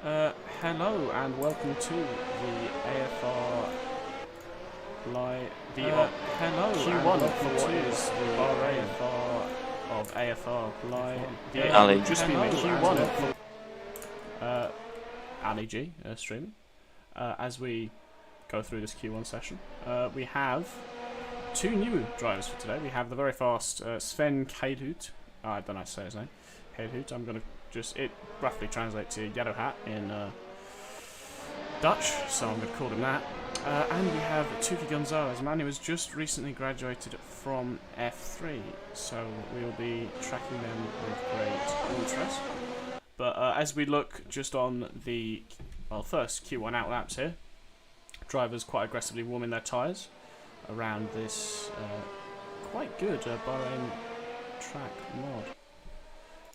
Hello and welcome to the AFR live. Hello Q1 and welcome for to what is the Bahrain AFR of AFR live. Ali. Just be me. Q1 Ali G streaming. As we go through this Q1 session, we have two new drivers for today. We have the very fast Sven Kaidhut. I don't know how to say his name. Kaidhut. I'm gonna it roughly translates to yellow hat in Dutch, so I'm going to call him that. And we have Tuki Gonzalez, a man who has just recently graduated from F3, so we'll be tracking them with great interest. But as we look just on the first Q1 out laps here, drivers quite aggressively warming their tyres around this quite good Bahrain track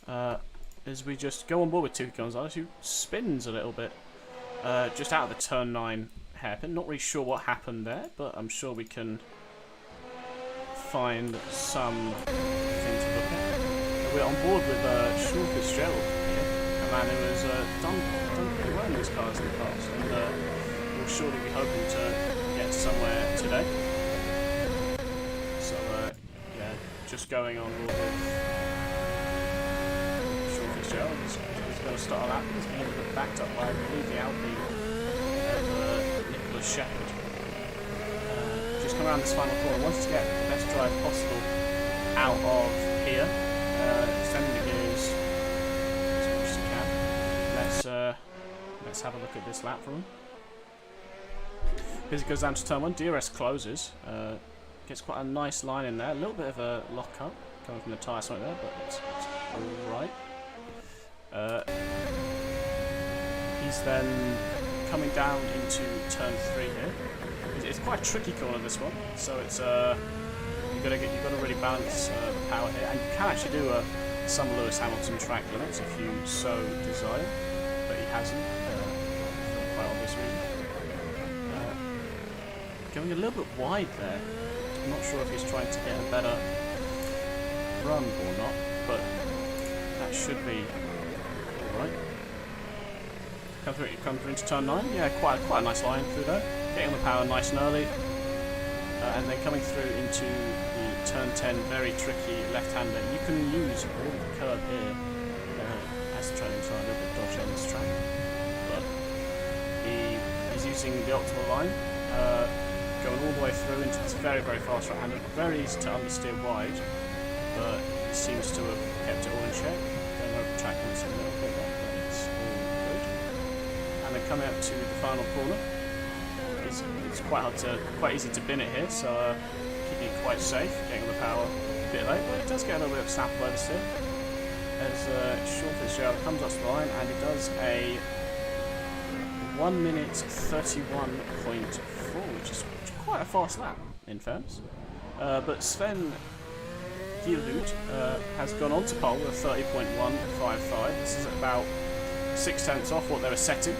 mod. As we just go on board with Tuki Gonzalez, who spins a little bit just out of the turn 9 hairpin. Not really sure what happened there, but I'm sure we can find something to look at. We're on board with Sean Fitzgerald here, a man who has done pretty well in these cars in the past, and will surely be hoping to get somewhere today. So yeah, just going on board with He's going to start a lap. He's going to be backed up by, I believe, the Alpine of Nicholas Shepherd. Just come around this final corner. Wants to get the best drive possible out of here. Extending the gears as much as he can. Let's have a look at this lap from him. As it goes down to turn 1, DRS closes. Gets quite a nice line in there. A little bit of a lock up coming from the tyre smoke there, but it's alright. He's then coming down into turn 3 here. It's quite a tricky corner, this one, so it's you've got to really balance the power here, and you can actually do some Lewis Hamilton track limits if you so desire, but he hasn't for quite obvious reason. Going a little bit wide there. I'm not sure if he's trying to get a better run or not, but that should be right. Come through into turn 9. Yeah, quite a nice line through there. Getting the power nice and early. And then coming through into the turn 10, very tricky left-hander. You can use all of the curb here as the training side, a little bit dodgy on this track. But he's using the optimal line, going all the way through into this very, very fast right-hander. Very easy to understeer wide, but he seems to have kept it all in check. Going over the track a little bit there, but it's all good. And then coming up to the final corner, it's quite easy to bin it here, so keeping it quite safe, getting the power a bit late, but it does get a little bit of snap over still. As Sean Fitzgerald comes up to the line, and he does a 1 minute 31.4, which is quite a fast lap, in fairness. But Sven Kaidhut has gone on to pole with 30.155. This is about 6 tenths off what they were setting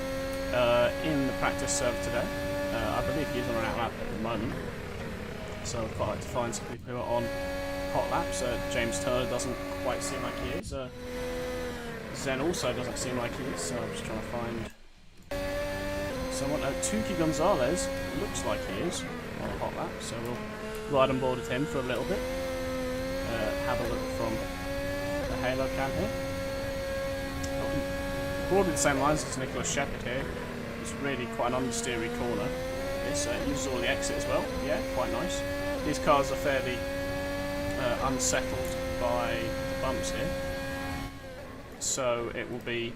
in the practice serve today. I believe he's on an out lap at the moment, so I'd quite like to find some people who are on hot laps. James Turner doesn't quite seem like he is. Zen also doesn't seem like he is, so I'm just trying to find someone. Tuki Gonzalez looks like he is on a hot lap, so we'll ride on board with him for a little bit. Have a look from the halo cam here. Broadly the same lines as Nicholas Shepherd here. It's really quite an understeery corner. This uses all the exit as well. Yeah, quite nice. These cars are fairly unsettled by the bumps here, so it will be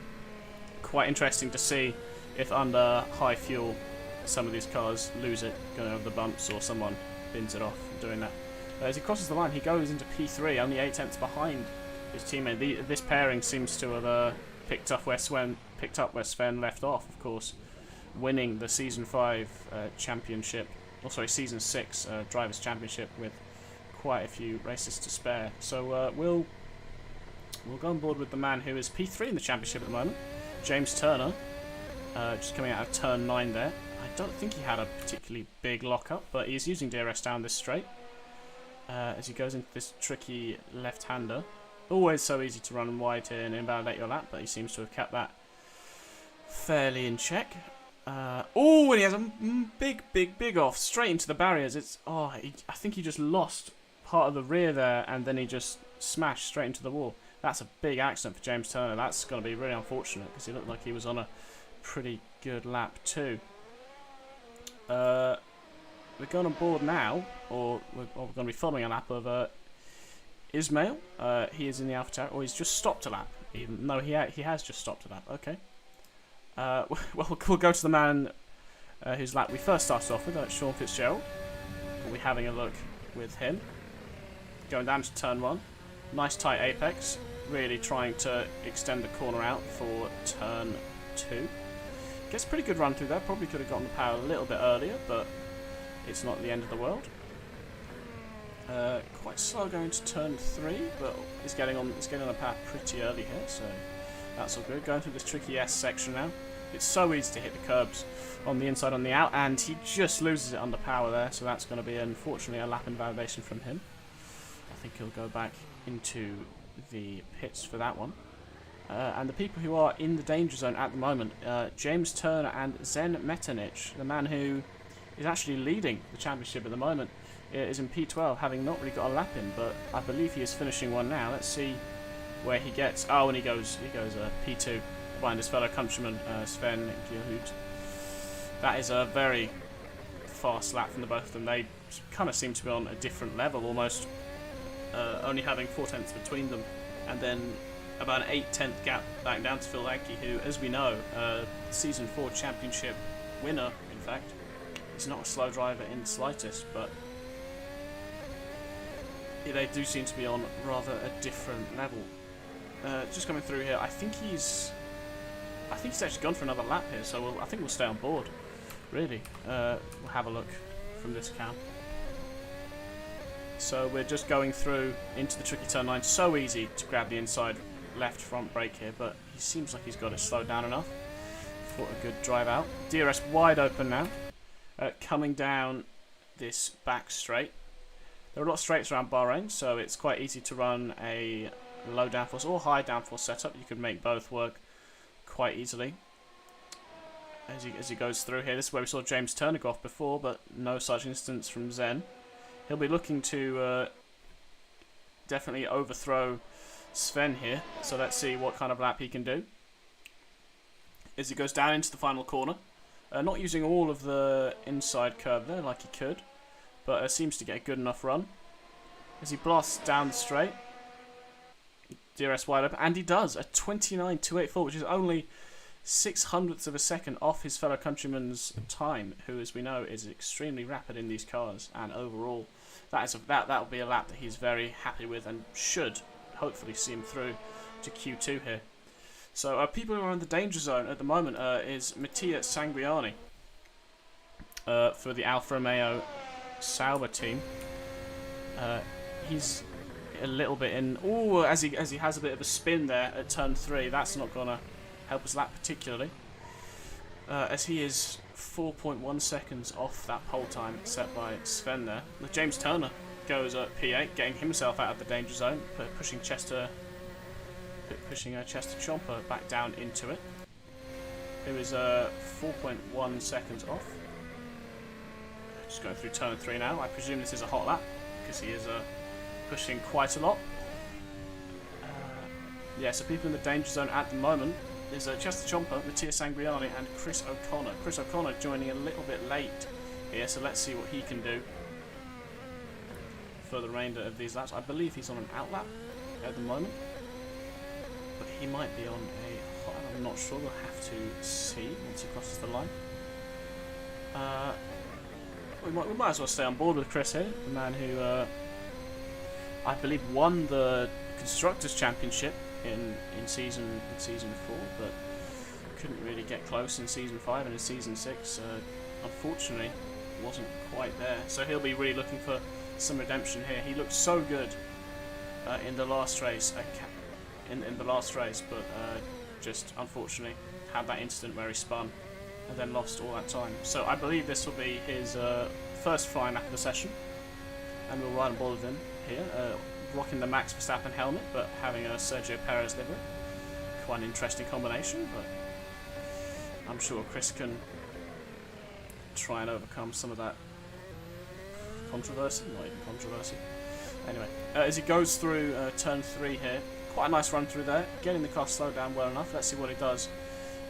quite interesting to see if under high fuel some of these cars lose it going over the bumps, or someone bins it off doing that. As he crosses the line, he goes into P3, only 8 tenths behind his teammate. This pairing seems to have picked up where Sven left off, of course, winning the Season 5 championship, Season 6 Drivers' Championship with quite a few races to spare. So we'll go on board with the man who is P3 in the championship at the moment, James Turner, just coming out of turn 9 there. I don't think he had a particularly big lock-up, but he's using DRS down this straight. As he goes into this tricky left-hander. Always so easy to run wide here and invalidate your lap, but he seems to have kept that fairly in check. Oh, and he has a big off straight into the barriers. I think he just lost part of the rear there, and then he just smashed straight into the wall. That's a big accident for James Turner. That's going to be really unfortunate because he looked like he was on a pretty good lap too. We're going on board now, or we're going to be following a lap of Ismail. He is in the AlphaTauri, or he's just stopped a lap. Even though he has just stopped a lap. Okay. We'll go to the man whose lap we first started off with, Sean Fitzgerald. We'll be having a look with him. Going down to turn 1. Nice tight apex. Really trying to extend the corner out for turn 2. Gets a pretty good run through there. Probably could have gotten the power a little bit earlier, but it's not the end of the world. Quite slow going to turn 3, but it's getting on the power pretty early here, so that's all good. Going through this tricky S section now. It's so easy to hit the curbs on the inside, on the out, and he just loses it under power there, so that's going to be, unfortunately, a lap invalidation from him. I think he'll go back into the pits for that one. And the people who are in the danger zone at the moment, James Turner and Zen Metanich, the man who is actually leading the championship at the moment, is in P12, having not really got a lap in, but I believe he is finishing one now. Let's see where he gets. Oh, and he goes P2 behind his fellow countryman Sven Gierhut. That is a very fast lap from the both of them. They kind of seem to be on a different level almost, only having 4 tenths between them, and then about an 8-tenth gap back down to Phil Anke, who, as we know, season 4 championship winner. In fact, he's not a slow driver in the slightest, but they do seem to be on rather a different level. Just coming through here, I think he's actually gone for another lap here, so I think we'll stay on board. Really, we'll have a look from this cam. So we're just going through into the tricky turn 9. So easy to grab the inside left front brake here, but he seems like he's got it slowed down enough for a good drive out. DRS wide open now, coming down this back straight. There are a lot of straights around Bahrain, so it's quite easy to run a low downforce or high downforce setup. You could make both work quite easily as he goes through here. This is where we saw James Turner go off before, but no such instance from Zen. He'll be looking to definitely overthrow Sven here, so let's see what kind of lap he can do as he goes down into the final corner. Not using all of the inside curve there like he could, but seems to get a good enough run as he blasts down the straight. DRS wide open, and he does a 29.284, which is only 0.06 of a second off his fellow countryman's time, who, as we know, is extremely rapid in these cars. And overall, that will be a lap that he's very happy with, and should hopefully see him through to Q2 here. So people who are in the danger zone at the moment is Mattia Sanguiani for the Alfa Romeo Sauber team. He's a little bit in. Oh, as he has a bit of a spin there at turn 3. That's not gonna help his lap particularly, as he is 4.1 seconds off that pole time set by Sven there. James Turner goes at P8, getting himself out of the danger zone, pushing Chester Chomper back down into it, who is 4.1 seconds off. Just going through turn 3 now. I presume this is a hot lap because he is pushing quite a lot. Yeah, so people in the danger zone at the moment is Chester Chomper, Mattia Sanguiani, and Chris O'Connor. Chris O'Connor joining a little bit late here, so let's see what he can do for the remainder of these laps. I believe he's on an out lap at the moment, but he might be on a hot lap. I'm not sure. We'll have to see once he crosses the line. We might as well stay on board with Chris here, the man who I believe won the Constructors' Championship in season 4, but couldn't really get close in season 5, and in season 6 unfortunately wasn't quite there. So he'll be really looking for some redemption here. He looked so good in the last race, but just unfortunately had that incident where he spun and then lost all that time. So I believe this will be his first flying lap of the session, and we'll ride on board with him here, rocking the Max Verstappen helmet but having a Sergio Perez livery. Quite an interesting combination, but I'm sure Chris can try and overcome some of that controversy. Not even controversy. Anyway, as he goes through turn 3 here, quite a nice run through there, getting the car slowed down well enough. Let's see what he does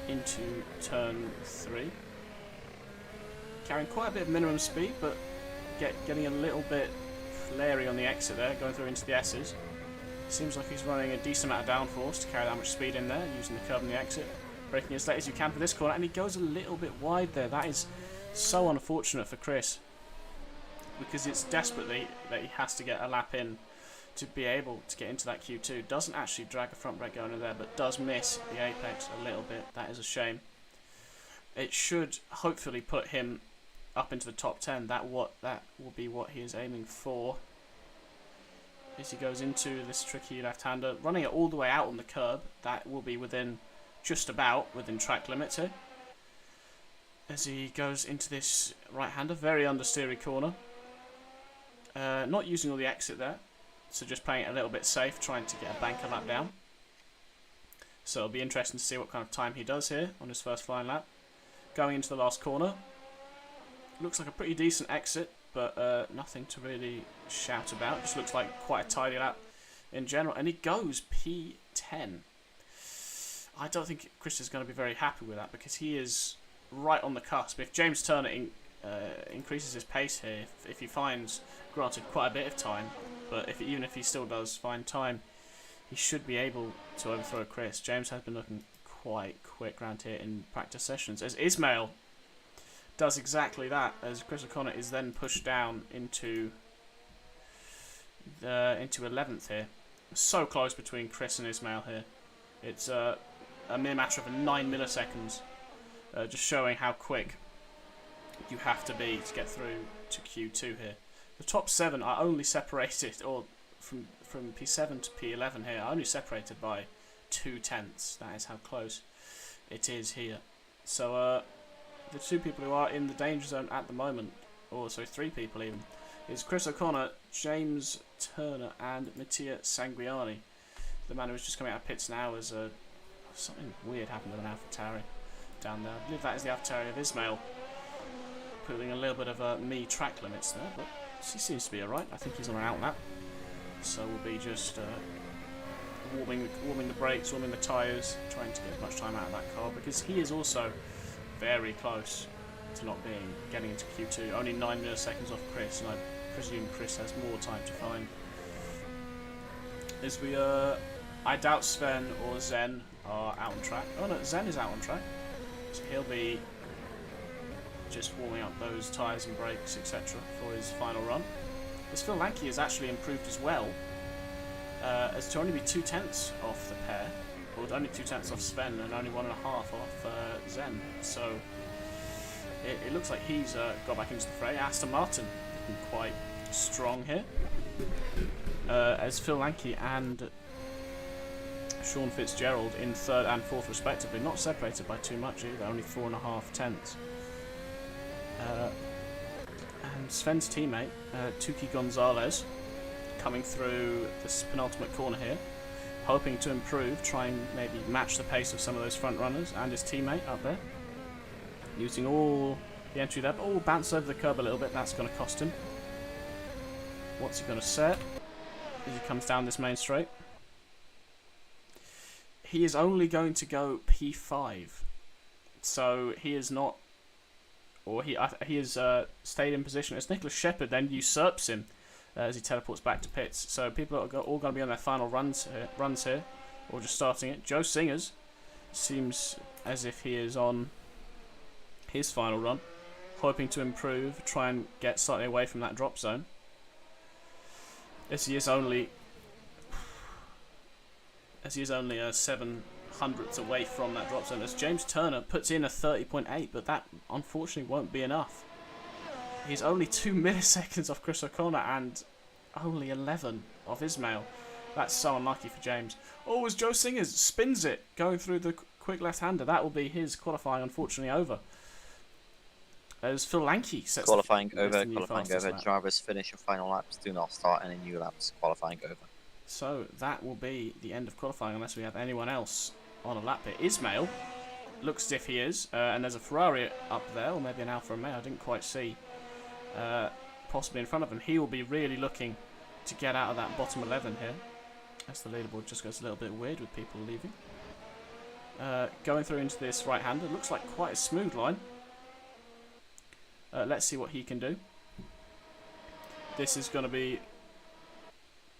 into turn 3. Carrying quite a bit of minimum speed, but getting a little bit flary on the exit there, going through into the S's. Seems like he's running a decent amount of downforce to carry that much speed in there, using the curb and the exit. Braking as late as you can for this corner, and he goes a little bit wide there. That is so unfortunate for Chris, because it's desperately that he has to get a lap in to be able to get into that Q2. Doesn't actually drag a front brake going in there, but does miss the apex a little bit. That is a shame. It should hopefully put him up into the top 10. That will be what he is aiming for. As he goes into this tricky left-hander, running it all the way out on the curb. That will be within, just about within track limits here. As he goes into this right-hander, very understeery corner. Not using all the exit there, so just playing it a little bit safe, trying to get a banker lap down. So it'll be interesting to see what kind of time he does here on his first flying lap. Going into the last corner. Looks like a pretty decent exit, but nothing to really shout about. Just looks like quite a tidy lap in general. And he goes P10. I don't think Chris is going to be very happy with that, because he is right on the cusp. If James Turner increases his pace here, if he finds, granted, quite a bit of time, but even if he still does find time, he should be able to overthrow Chris. James has been looking quite quick around here in practice sessions, as Ismail does exactly that, as Chris O'Connor is then pushed down into 11th here. So close between Chris and Ismail here. It's a mere matter of 9 milliseconds, just showing how quick you have to be to get through to Q2 here. The top 7 are only separated, or from P7 to P11 here, are only separated by 0.2. That is how close it is here. So the 2 people who are in the danger zone at the moment, or sorry, 3 people even, is Chris O'Connor, James Turner, and Mattia Sanguiani. The man who was just coming out of pits now, as something weird happened with an AFR down there. I believe that is the AFR of Ismail, putting a little bit of me track limits there, but he seems to be alright. I think he's on an out lap, so we'll be just warming the brakes, warming the tyres, trying to get as much time out of that car, because he is also very close to not getting into Q2. Only 9 milliseconds off Chris, and I presume Chris has more time to find. As we I doubt Sven or Zen are out on track. Oh no, Zen is out on track, so he'll be just warming up those tyres and brakes, etc. for his final run. As Phil Lanky has actually improved as well, as to only be 0.2 off the pair, or only 0.2 off Sven and only 1.5 off Zen. So it looks like he's got back into the fray. Aston Martin looking quite strong here, as Phil Lanky and Sean Fitzgerald in 3rd and 4th respectively, not separated by too much either, only 4.5. And Sven's teammate, Tuki Gonzalez, coming through this penultimate corner here, hoping to improve, try and maybe match the pace of some of those front runners, and his teammate up there, using all the entry there, but all bounce over the curb a little bit. That's going to cost him. What's he going to set as he comes down this main straight? He is only going to go P5, so he is not, or he has stayed in position. As Nicholas Shepard then usurps him as he teleports back to pits. So people are all going to be on their final runs here, or just starting it. Joe Singers seems as if he is on his final run, hoping to improve, try and get slightly away from that drop zone, as he is only 7/100ths away from that drop zone. As James Turner puts in a 30.8, but that unfortunately won't be enough. He's only 2 milliseconds off Chris O'Connor and only 11 off Ismail. That's so unlucky for James. Oh, as Joe Singers spins it, going through the quick left-hander, that will be his qualifying unfortunately over. As Phil Lanky sets qualifying over. Drivers finish your final laps. Do not start any new laps. Qualifying over. So that will be the end of qualifying unless we have anyone else on a lap here. Ismail looks as if he is. And there's a Ferrari up there, or maybe an Alfa Romeo, I didn't quite see. Possibly in front of him. He will be really looking to get out of that bottom 11 here, as the leaderboard just goes a little bit weird with people leaving. Going through into this right-hander, looks like quite a smooth line. Let's see what he can do. This is going to be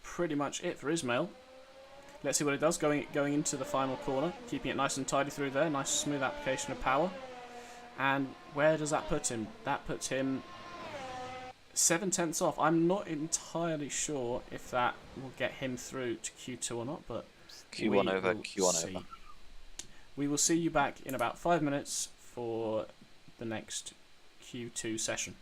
pretty much it for Ismail. Let's see what it does going into the final corner, keeping it nice and tidy through there. Nice smooth application of power. And where does that put him? That puts him 7/10 off. I'm not entirely sure if that will get him through to Q2 or not, but Q1 over, Q1 over. We will see you back in about 5 minutes for the next Q2 session.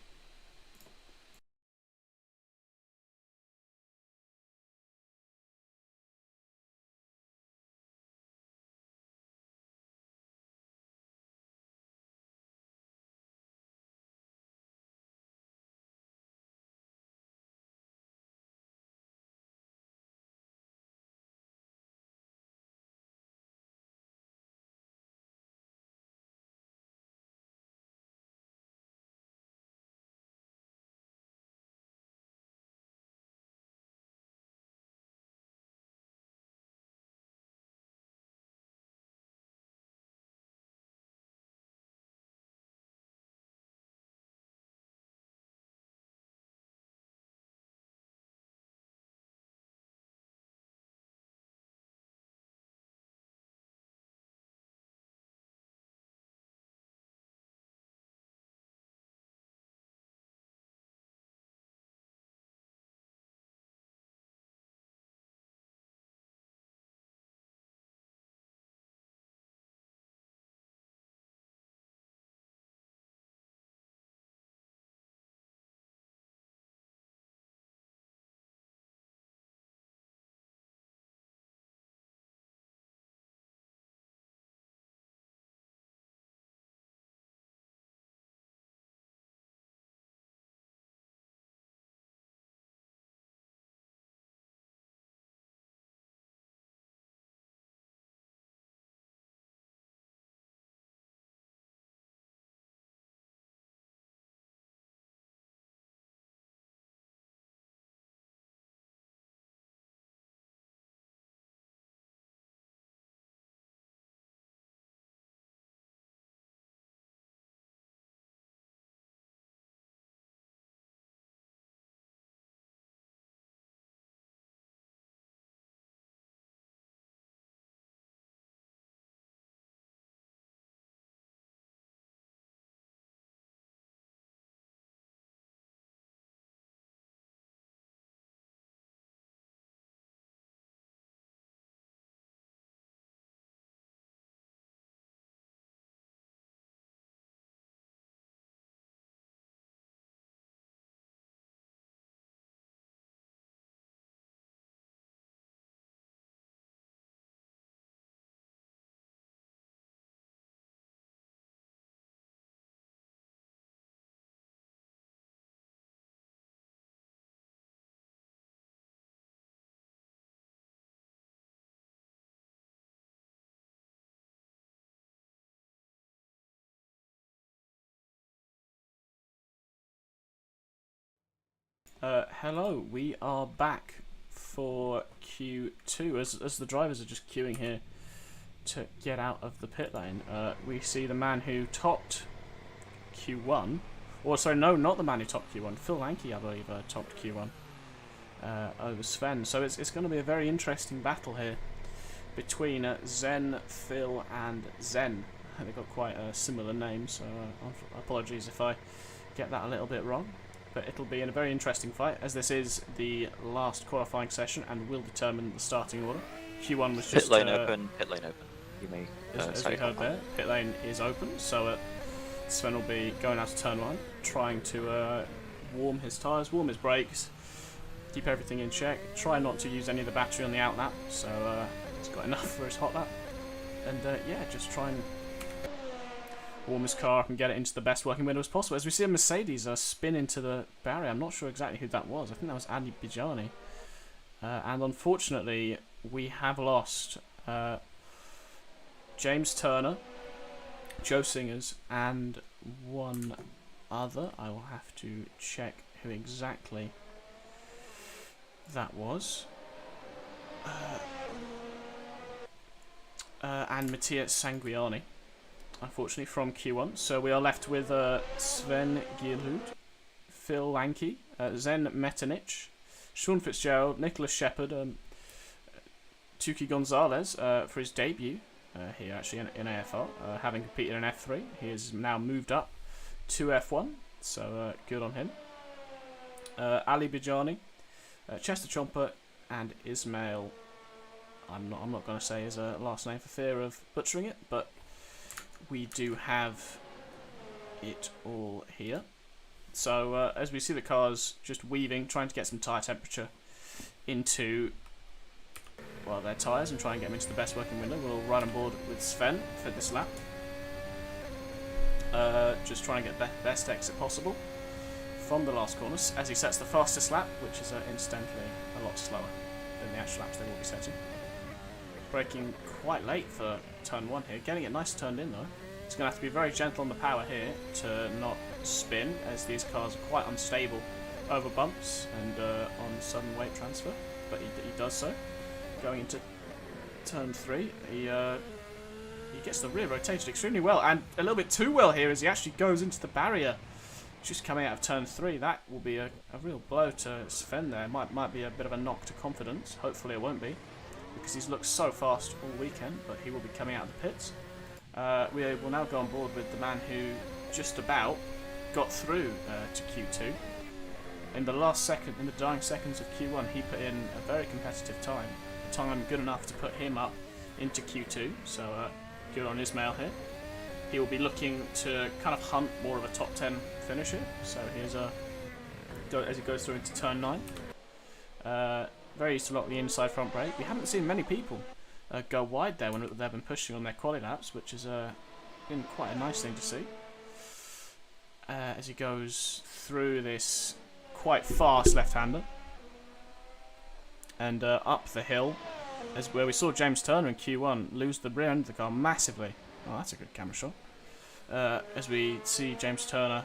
Hello, we are back for Q2 as the drivers are just queuing here to get out of the pit lane. We see the man who topped Q1, or sorry, no, not the man who topped Q1. Phil Lanky, I believe, topped Q1 over Sven. So it's going to be a very interesting battle here between Zen, Phil, and Zen. They've got quite a similar name, so apologies if I get that a little bit wrong. But it'll be in a very interesting fight, as this is the last qualifying session and will determine the starting order. Q1 was just... Pit lane open, pit lane open. You may as we heard there, pit lane is open, so Sven will be going out to turn 1, trying to warm his tyres, warm his brakes, keep everything in check, try not to use any of the battery on the out lap, so he's got enough for his hot lap. And yeah, just try and warm his car and get it into the best working window as possible. As we see a Mercedes spin into the barrier, I'm not sure exactly who that was. I think that was Ali Bijani. And unfortunately, we have lost James Turner Joe Singers, and one other. I will have to check who exactly that was. And Matthias Sanguiani, unfortunately, from Q1. So we are left with Sven Gielhud, Phil Lanke, Zen Metanich, Sean Fitzgerald, Nicholas Shepard, Tuki Gonzalez for his debut here actually in AFR, having competed in F3. He has now moved up to F1, so good on him. Ali Bijani, Chester Chomper, and Ismail. I'm not going to say his last name for fear of butchering it, but we do have it all here. So as we see the cars just weaving, trying to get some tyre temperature into their tyres and try and get them into the best working window, we'll run on board with Sven for this lap. Just trying to get best exit possible from the last corner as he sets the fastest lap, which is incidentally a lot slower than the actual laps they will be setting. Braking quite late for turn 1 here, getting it nice turned in though. It's going to have to be very gentle on the power here to not spin, as these cars are quite unstable over bumps and on sudden weight transfer, but he does so. Going into turn 3, he gets the rear rotated extremely well, and a little bit too well here as he actually goes into the barrier just coming out of turn 3. That will be a real blow to Sven there. Might be a bit of a knock to confidence. Hopefully it won't be, because he's looked so fast all weekend, but he will be coming out of the pits. We will now go on board with the man who just about got through to Q2. In the dying seconds of Q1, he put in a very competitive time. A time good enough to put him up into Q2, so good on Ismail here. He will be looking to kind of hunt more of a top 10 finish here, so here's as he goes through into turn 9. Very used to lock the inside front brake. We haven't seen many people go wide there when they've been pushing on their quali laps, which has been quite a nice thing to see. As he goes through this quite fast left-hander and up the hill, as where we saw James Turner in Q1 lose the rear end of the car massively. Oh, that's a good camera shot. As we saw James Turner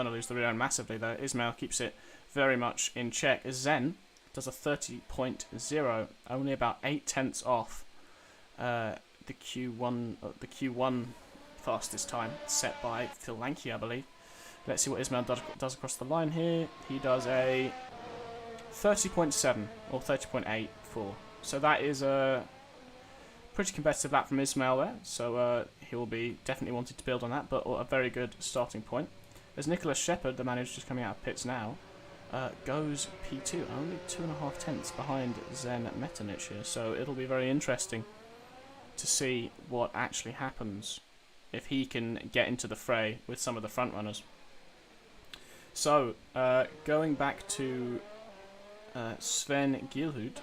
lose the rear end massively, though, Ismail keeps it very much in check. As Zen does a 30.0, only about 8 tenths off the Q1 fastest time set by Phil Lanke, I believe. Let's see what Ismail does across the line here. He does a 30.7 or 30.84. So that is a pretty competitive lap from Ismail there. So he will be definitely wanting to build on that, but a very good starting point. As Nicholas Shepard, the manager just coming out of pits now, goes P2, only 2.5 tenths behind Zen Metanich here. So it'll be very interesting to see what actually happens if he can get into the fray with some of the front runners. So going back to Sven Gielhud,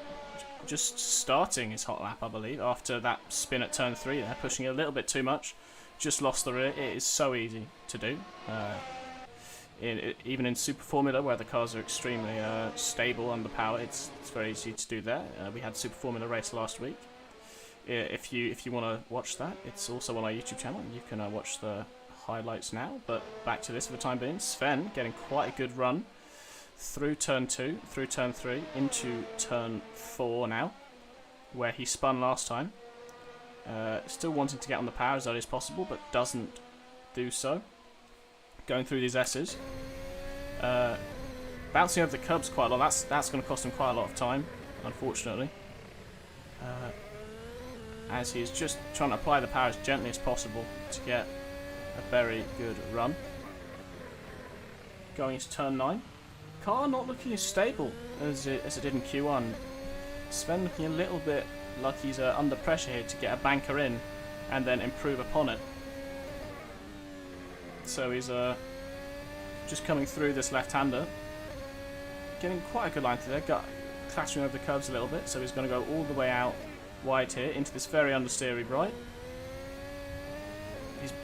just starting his hot lap, I believe, after that spin at turn 3 there, pushing a little bit too much, just lost the rear. It is so easy to do, even in Super Formula, where the cars are extremely stable under power. It's very easy to do there. We had Super Formula race last week. If you want to watch that, it's also on our YouTube channel. You can watch the highlights now, but back to this for the time being. Sven getting quite a good run through turn 2, through turn 3, into turn 4 now, where he spun last time. Still wanting to get on the power as early as possible, but doesn't do so. Going through these S's. Bouncing over the curbs quite a lot. That's going to cost him quite a lot of time, unfortunately. As he's just trying to apply the power as gently as possible to get a very good run. Going into turn 9. Car not looking as stable as it did in Q1. Sven looking a little bit like he's under pressure here to get a banker in and then improve upon it. So he's just coming through this left-hander, getting quite a good line through there, clattering over the curbs a little bit, so he's going to go all the way out wide here into this very understeery right.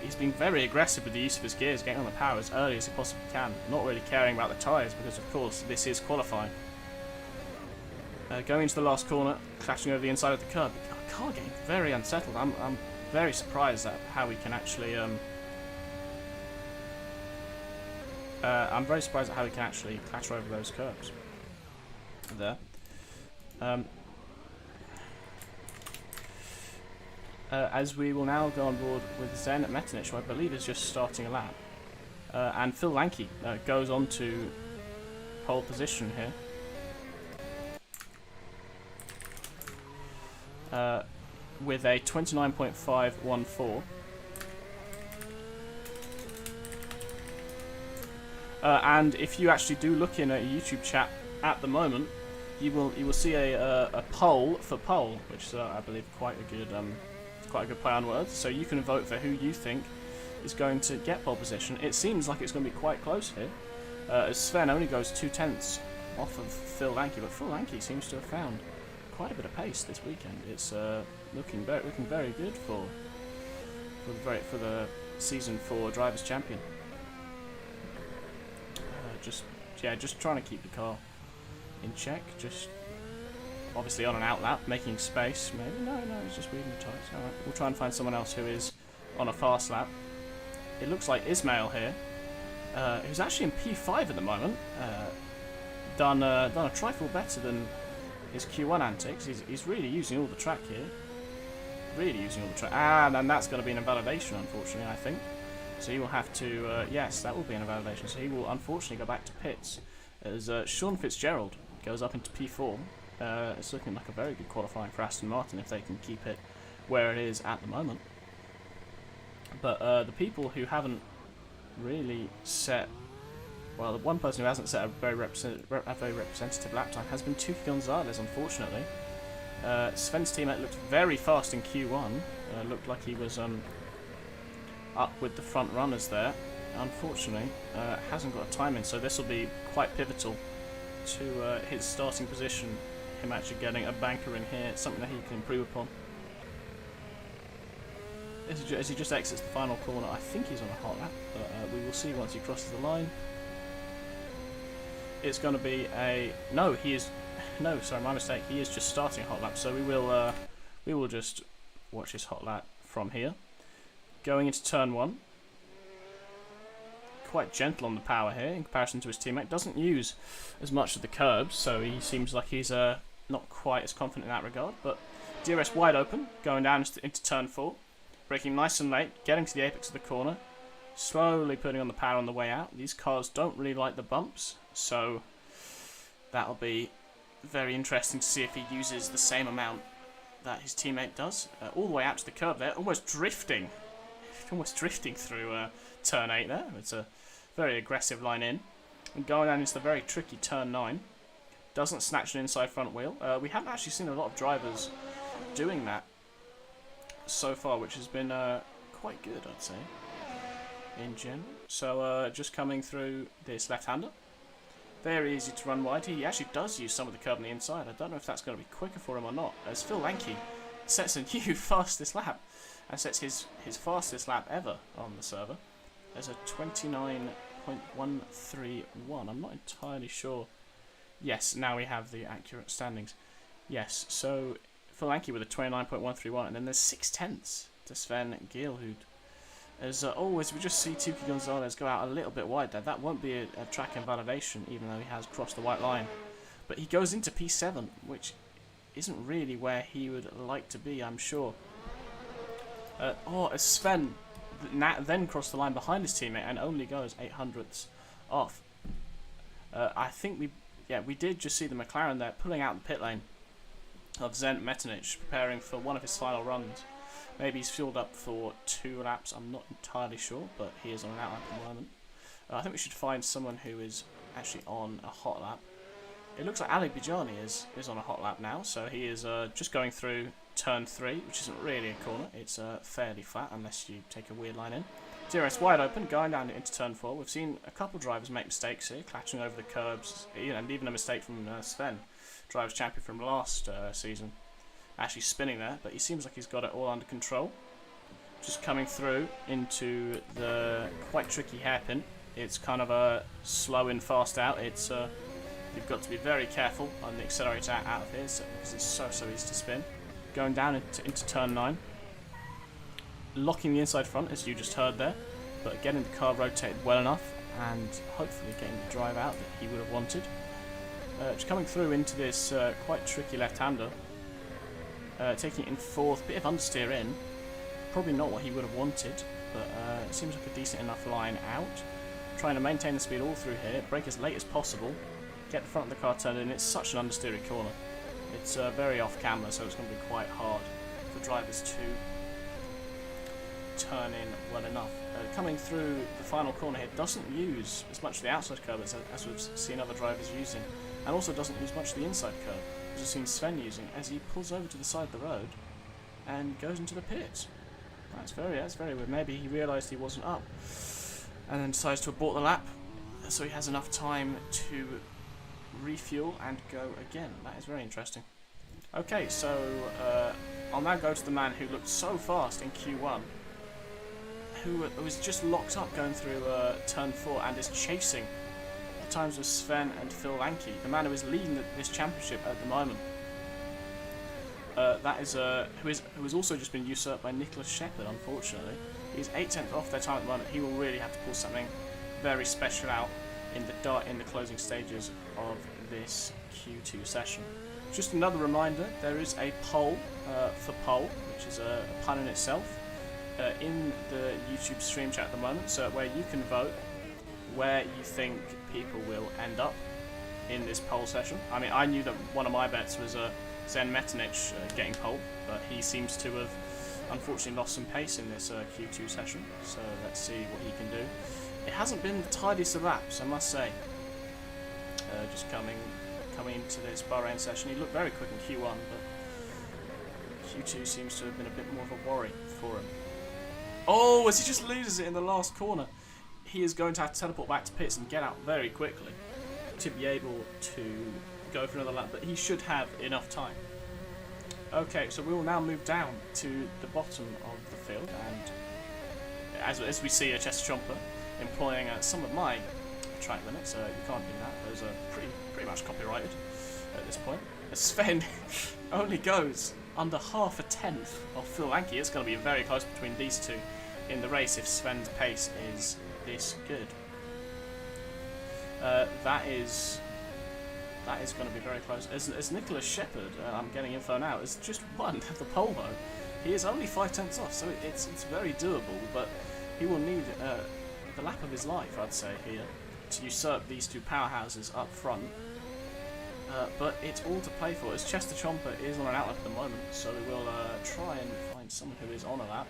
He's been very aggressive with the use of his gears, getting on the power as early as he possibly can, not really caring about the tyres because of course this is qualifying. Going into the last corner, clashing over the inside of the curb. Car getting very unsettled. I'm very surprised at how we can actually I'm very surprised at how we can actually clatter over those curbs there. As we will now go on board with Zen Metanich, who I believe is just starting a lap. And Phil Lanky goes on to pole position here. With a 29.514. And if you actually do look in a YouTube chat at the moment, you will see a poll for pole, which is I believe quite a good play on words. So you can vote for who you think is going to get pole position. It seems like it's going to be quite close here, as Sven only goes 2/10 off of Phil Lanky, but Phil Lanky seems to have found quite a bit of pace this weekend. It's looking very good for the season 4 Drivers' Champion. Just trying to keep the car in check. Just obviously on an outlap, making space. Maybe no, he's just reading the tyres. All right, we'll try and find someone else who is on a fast lap. It looks like Ismail here, who's actually in P5 at the moment. Done a trifle better than his Q1 antics. He's really using all the track here. And that's going to be an invalidation, unfortunately, I think. So he will have to, yes, that will be an invalidation. So he will unfortunately go back to pits as Sean Fitzgerald goes up into P4. It's looking like a very good qualifying for Aston Martin if they can keep it where it is at the moment. But the people who haven't really set, well, the one person who hasn't set a very representative lap time has been Tuki Gonzalez, unfortunately. Sven's teammate looked very fast in Q1. Looked like he was up with the front runners there. Unfortunately, hasn't got a time in, so this will be quite pivotal to his starting position. Him actually getting a banker in here, something that he can improve upon. As he just exits the final corner, I think he's on a hot lap, but we will see once he crosses the line. It's going to be a no. He is no. Sorry, my mistake. He is just starting a hot lap, so we will just watch his hot lap from here. Going into turn 1. Quite gentle on the power here in comparison to his teammate. Doesn't use as much of the curbs, so he seems like he's not quite as confident in that regard. But DRS wide open, going down into turn 4. Braking nice and late, getting to the apex of the corner. Slowly putting on the power on the way out. These cars don't really like the bumps, so that'll be very interesting to see if he uses the same amount that his teammate does. All the way out to the curb there, almost drifting through turn 8 there. It's a very aggressive line in. And going down into the very tricky turn 9. Doesn't snatch an inside front wheel. We haven't actually seen a lot of drivers doing that so far, which has been quite good, I'd say, in general. So just coming through this left-hander. Very easy to run wide. He actually does use some of the curb on the inside. I don't know if that's going to be quicker for him or not, as Phil Lanky sets a new fastest lap. And sets his fastest lap ever on the server. There's a 29.131. I'm not entirely sure. Yes, now we have the accurate standings. Yes, so Phil Lanky with a 29.131, and then there's 6/10 to Sven Gielhud. As always, we just see Tuki Gonzalez go out a little bit wide there. That won't be a track invalidation, even though he has crossed the white line. But he goes into P7, which isn't really where he would like to be, I'm sure. As Sven then crossed the line behind his teammate and only goes 0.08 off. I think we did just see the McLaren there pulling out the pit lane of Zen Metanich, preparing for one of his final runs. Maybe he's fueled up for 2 laps, I'm not entirely sure, but he is on an out lap at the moment. I think we should find someone who is actually on a hot lap. It looks like Ali Bijani is on a hot lap now, so he is just going through turn 3, which isn't really a corner. It's fairly flat unless you take a weird line in. DRS wide open, going down into turn 4. We've seen a couple of drivers make mistakes here, clattering over the curbs, and even a mistake from Sven, Drivers' Champion from last season. Actually spinning there, but he seems like he's got it all under control. Just coming through into the quite tricky hairpin. It's kind of a slow in, fast out. It's you've got to be very careful on the accelerator out of here, because it's so easy to spin. Going down into turn 9. locking the inside front, as you just heard there, but getting the car rotated well enough and hopefully getting the drive out that he would have wanted. Just coming through into this quite tricky left-hander, taking it in fourth, bit of understeer in, probably not what he would have wanted, but it seems like a decent enough line out. Trying to maintain the speed all through here, brake as late as possible, get the front of the car turned in. It's such an understeery corner. It's very off camera, so it's going to be quite hard for drivers to turn in well enough. Coming through the final corner here, doesn't use as much of the outside curve as we've seen other drivers using, and also doesn't use much of the inside curve, as we've seen Sven using, as he pulls over to the side of the road and goes into the pits. That's very weird. Maybe he realised he wasn't up and then decides to abort the lap, so he has enough time to refuel and go again. That is very interesting. Okay, so I'll now go to the man who looked so fast in Q1, who was just locked up going through turn 4 and is chasing the times of Sven and Phil Lanke, the man who is leading this championship at the moment. That is who has also just been usurped by Nicholas Shepherd, unfortunately. He's 8/10 off their time at the moment. He will really have to pull something very special out in the closing stages of this Q2 session. Just another reminder, there is a poll for pole, which is a pun in itself, in the YouTube stream chat at the moment, so where you can vote where you think people will end up in this pole session. I mean, I knew that one of my bets was Zen Metanich getting pole, but he seems to have unfortunately lost some pace in this Q2 session, so let's see what he can do. It hasn't been the tidiest of laps, I must say. Just coming into this Bahrain session, he looked very quick in Q1, but Q2 seems to have been a bit more of a worry for him. Oh, as he just loses it in the last corner, he is going to have to teleport back to pits and get out very quickly to be able to go for another lap, but he should have enough time. Okay, so we will now move down to the bottom of the field, and as we see Chester Chomper employing some of my track limits, you can't do that, those are pretty much copyrighted at this point. Sven only goes under half a tenth of Phil Lanke. It's going to be very close between these two in the race if Sven's pace is this good. That is going to be very close. As Nicholas Shepherd, I'm getting info now, is just won the pole though. He is only 5/10 off, so it's very doable, but he will need the lap of his life, I'd say, here, to usurp these two powerhouses up front. But it's all to play for, as Chester Chomper is on an outlap at the moment, so we will try and find someone who is on a lap.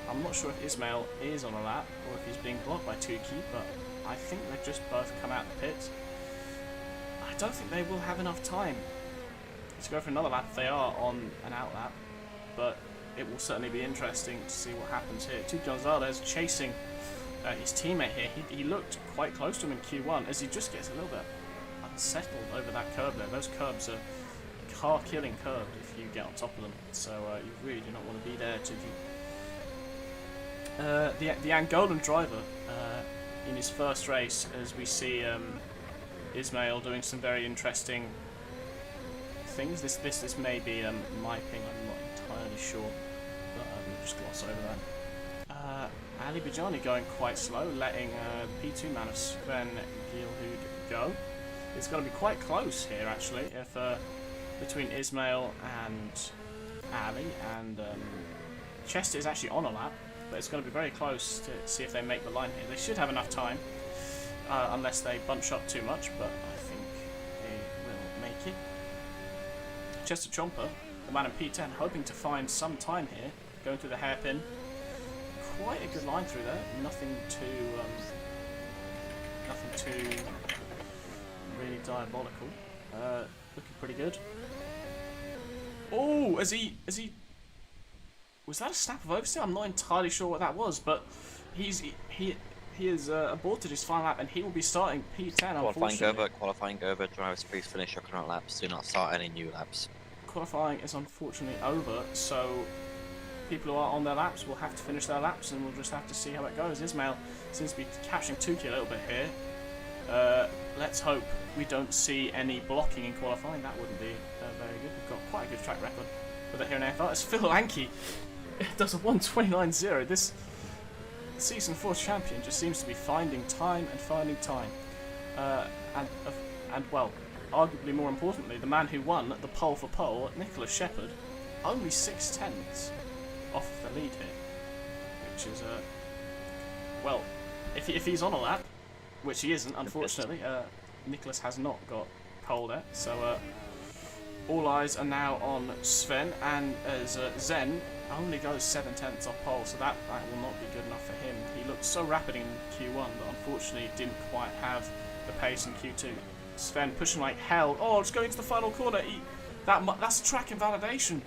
I'm not sure if Ismail is on a lap, or if he's being blocked by Tuki, but I think they've just both come out the pits. I don't think they will have enough time to go for another lap if they are on an outlap, but it will certainly be interesting to see what happens here. Tuki Gonzalez chasing his teammate here. He looked quite close to him in Q1, as he just gets a little bit unsettled over that curve there. Those curbs are car-killing curves if you get on top of them, so you really do not want to be there, Tuki. The Angolan driver in his first race, as we see Ismail doing some very interesting things. This may be my ping, I'm not entirely sure, but we'll just gloss over that. Ali Bijani going quite slow, letting P2 man of Sven Gilhood go. It's going to be quite close here actually, if between Ismail and Ali, and Chester is actually on a lap, but it's going to be very close to see if they make the line here. They should have enough time, unless they bunch up too much, but I think they will make it. Chester Chomper, the man in P10, hoping to find some time here, going through the hairpin. Quite a good line through there. Nothing too really diabolical. Looking pretty good. Oh, was that a snap of oversteer? I'm not entirely sure what that was, but he has aborted his final lap, and he will be starting P10. Qualifying over. Drivers, please finish your current laps. Do not start any new laps. Qualifying is unfortunately over, so people who are on their laps will have to finish their laps, and we'll just have to see how it goes. Ismail seems to be catching Tuki a little bit here. Let's hope we don't see any blocking in qualifying. That wouldn't be very good. We've got quite a good track record with it here in AFR. It's Phil Lanke It does a 1:29.0. This season 4 champion just seems to be finding time and finding time. And well, arguably more importantly, the man who won the pole for pole, Nicholas Shepherd, only 6/10 off of the lead here, which is well, if he's on a lap, which he isn't, unfortunately. Nicholas has not got pole there, so all eyes are now on Sven, and as Zen only goes 7/10 off pole, so that will not be good enough for him. He looked so rapid in Q1, but unfortunately didn't quite have the pace in Q2. Sven pushing like hell. Oh, it's going to the final corner. That's track invalidation.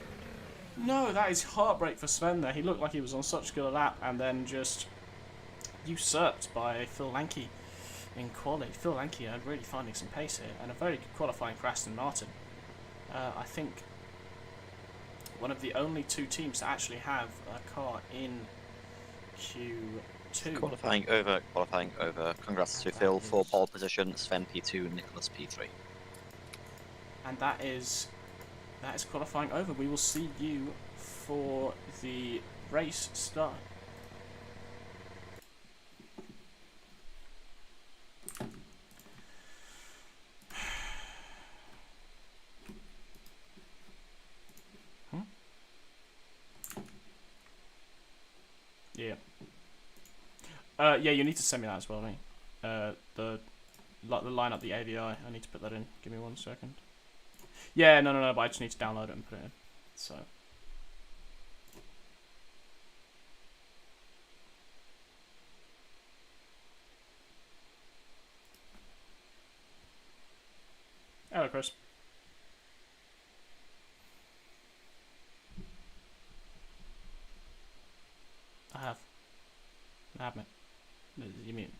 No, that is heartbreak for Sven there. He looked like he was on such a good lap, and then just usurped by Phil Lanky in quali. Phil Lanky really finding some pace here, and a very good qualifying for Aston Martin. I think one of the only two teams to actually have a car in Q2. Qualifying over. Congrats to Phil for pole position, Sven P2, Nicholas P3. And that is qualifying over. We will see you for the race start. Yeah. Yeah, you need to send me that as well, mate. The lineup, the AVI. I need to put that in. Give me 1 second. Yeah, no, but I just need to download it and put it in. So. Hello, Chris. I have. Mate. You mean?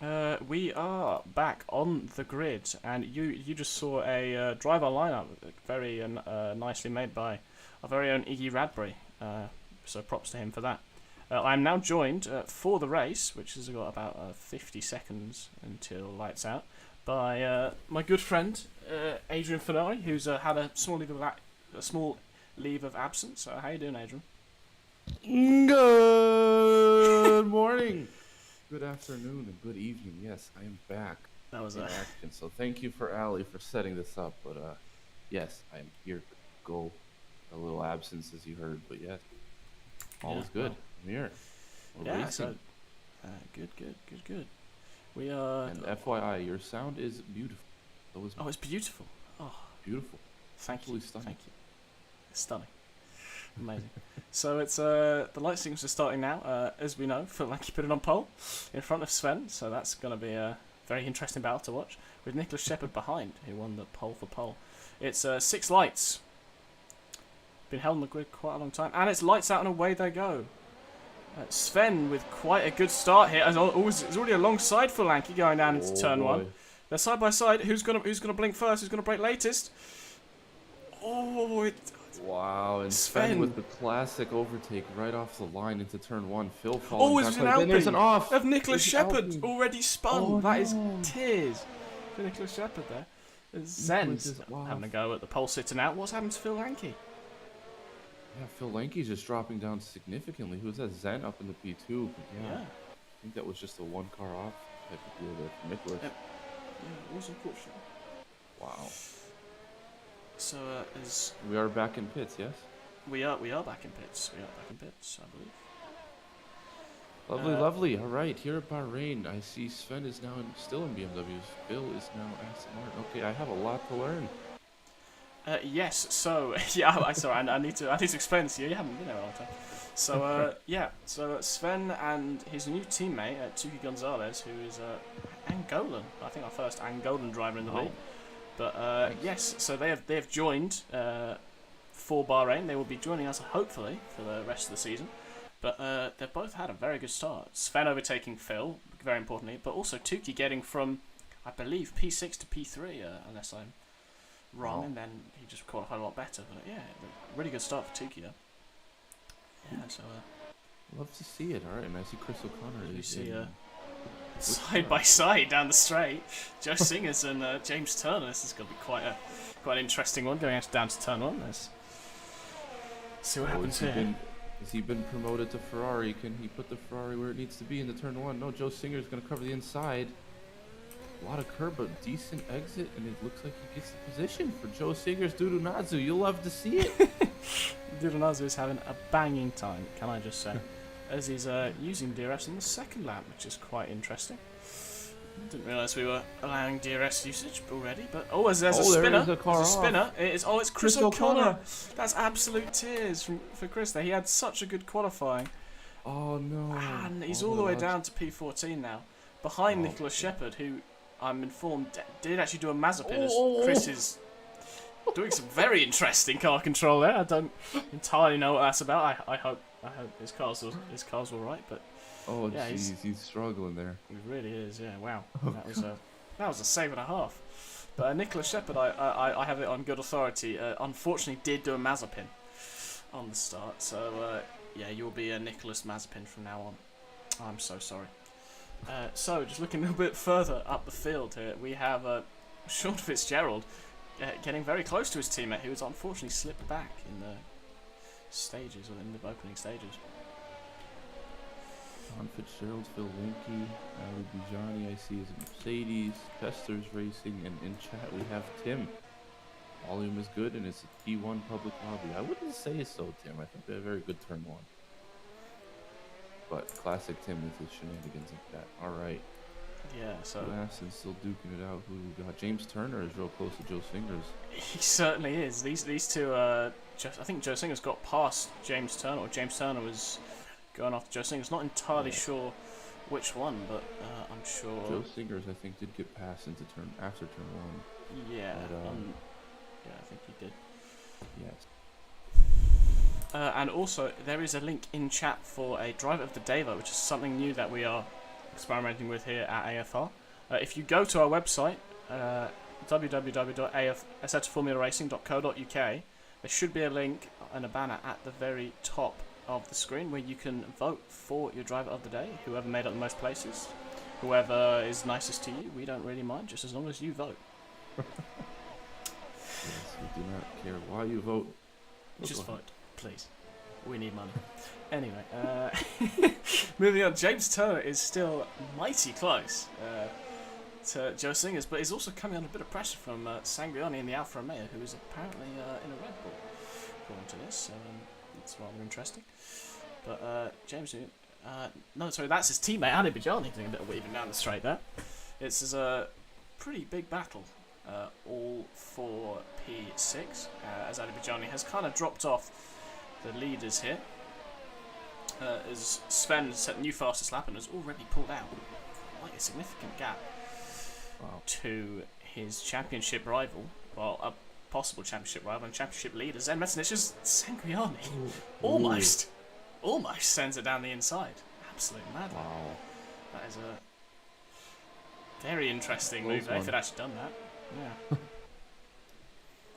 We are back on the grid, and you just saw a driver lineup, very nicely made by our very own Iggy Radbury. So props to him for that. I'm now joined for the race, which has got about 50 seconds until lights out, by my good friend Adrian Finari, who's had a small leave of absence. How you doing, Adrian? Good morning, good afternoon, and good evening. Yes, I am back That was in action. So thank you for Ali for setting this up. But yes, I am here to go. A little absence, as you heard, but yes, all is good. Well, I'm here. We're racing. So, good. We are. And FYI, your sound is beautiful. So is Oh, it's beautiful. Oh, beautiful. thank you. Absolutely stunning. Thank you. It's stunning. Amazing. So it's the light signals are starting now. As we know, Phil Lankey put it on pole in front of Sven, so that's going to be a very interesting battle to watch. With Nicholas Shepherd behind, who won the pole for pole. It's 6 lights. Been held on the grid quite a long time, and it's lights out and away they go. Sven with quite a good start here. As always, it's already alongside Phil Lankey going down into turn 1. They're side by side. Who's gonna blink first? Who's gonna brake latest? Oh, Wow, and Sven with the classic overtake right off the line into turn 1. Phil falling Oh, back. it's an Then there's an Alpine off of Nicholas There's an Shepherd Alpine. already spun. Oh, That is no. tears for Nicholas Shepherd there. Zen's is off. having a go at the pole sitter now. What's happened to Phil Lankey? Yeah, Phil Lankey's just dropping down significantly. Who's that? Zen up in the P2. But yeah, I think that was just a 1 car off type of deal there for Nicholas. Yeah, it was unfortunate. Wow. So as We are back in pits, yes? we are back in pits. I believe. Lovely, lovely. All right, here at Bahrain, I see Sven is now still in BMWs. Phil is now Aston Martin. Okay, I have a lot to learn. Yes. So yeah, I need to explain this to you. You haven't been there a long time. So So Sven and his new teammate Tuki Gonzalez, who is Angolan. I think our first Angolan driver in the league. But yes, so they have joined for Bahrain. They will be joining us hopefully for the rest of the season. But they've both had a very good start. Sven overtaking Phil, very importantly, but also Tuki getting from, I believe, P6 to P3, unless I'm wrong, and then he just qualified a lot better. But yeah, really good start for Tuki though. Yeah, so Love to see it. All right, and I see Chris O'Connor. you see side by side down the straight, Joe Singers and James Turner. This is going to be quite an interesting one going down to turn 1. Let's see what happens here. Has he been promoted to Ferrari? Can he put the Ferrari where it needs to be in the turn 1? No, Joe Singer's going to cover the inside. A lot of curb, but decent exit, and it looks like he gets the position for Joe Singer's Dudu Nazu. You'll love to see it. Dudu Nazu is having a banging time, can I just say, as he's using DRS in the second lap, which is quite interesting. Didn't realise we were allowing DRS usage already, but there's a spinner. There's a spinner. It's Chris O'Connor. That's absolute tears for Chris there. He had such a good qualifying. Oh no! And he's all the way down to P14 now, behind Nicholas Shepherd, who I'm informed did actually do a Mazepin. As Chris is doing some very interesting car control there. I don't entirely know what that's about. I hope his car's all right, but. Oh yeah, jeez, he's struggling there. He really is, yeah. Wow, that was a save and a half. But Nicholas Shepherd, I have it on good authority. Unfortunately, did do a Mazepin on the start. So yeah, you'll be a Nicholas Mazepin from now on. I'm so sorry. So just looking a little bit further up the field here, we have Sean Fitzgerald getting very close to his teammate, who was unfortunately slipped back in the stages or in the opening stages. John Fitzgerald, Phil Linky, Ali Bijani, I see is a Mercedes, Pesters Racing, and in chat we have Tim. Volume is good and it's a P1 public lobby. I wouldn't say so, Tim. I think they have a very good turn 1. But classic Tim with his shenanigans like that. Alright. Yeah, so Aston still duking it out. Who we got? James Turner is real close to Joe Singers. He certainly is. These two I think Joe Singer's got past James Turner, or James Turner was going after Joe Singers. Not entirely sure which one, but I'm sure Joe Singers I think did get passed into after turn 1. Yeah. But, Yeah, I think he did. Yes. And also, there is a link in chat for a Driver of the Day vote, which is something new that we are experimenting with here at AFR. If you go to our website, www.assettoformularacing.co.uk, there should be a link and a banner at the very top of the screen where you can vote for your driver of the day, whoever made up the most places, whoever is nicest to you. We don't really mind, just as long as you vote. Yes, we do not care why you vote. Just vote, please. We need money. Anyway, moving on. James Turner is still mighty close to Joe Singers, but he's also coming under a bit of pressure from Sanguiani in the Alfa Romeo, who is apparently in a Red Bull, according to this. So it's rather interesting. But James, no, sorry, that's his teammate Adibajani doing a bit of weaving down the straight there. It's a pretty big battle, all for P6, as Adibajani has kind of dropped off the leaders here. As Sven set the new fastest lap and has already pulled out quite a significant gap to his championship rival, well, a possible championship rival and championship leader, Zen Metzen. It's just Sanguiani almost sends it down the inside. Absolute madness. Wow. That is a very interesting move there, if it actually done that. Yeah.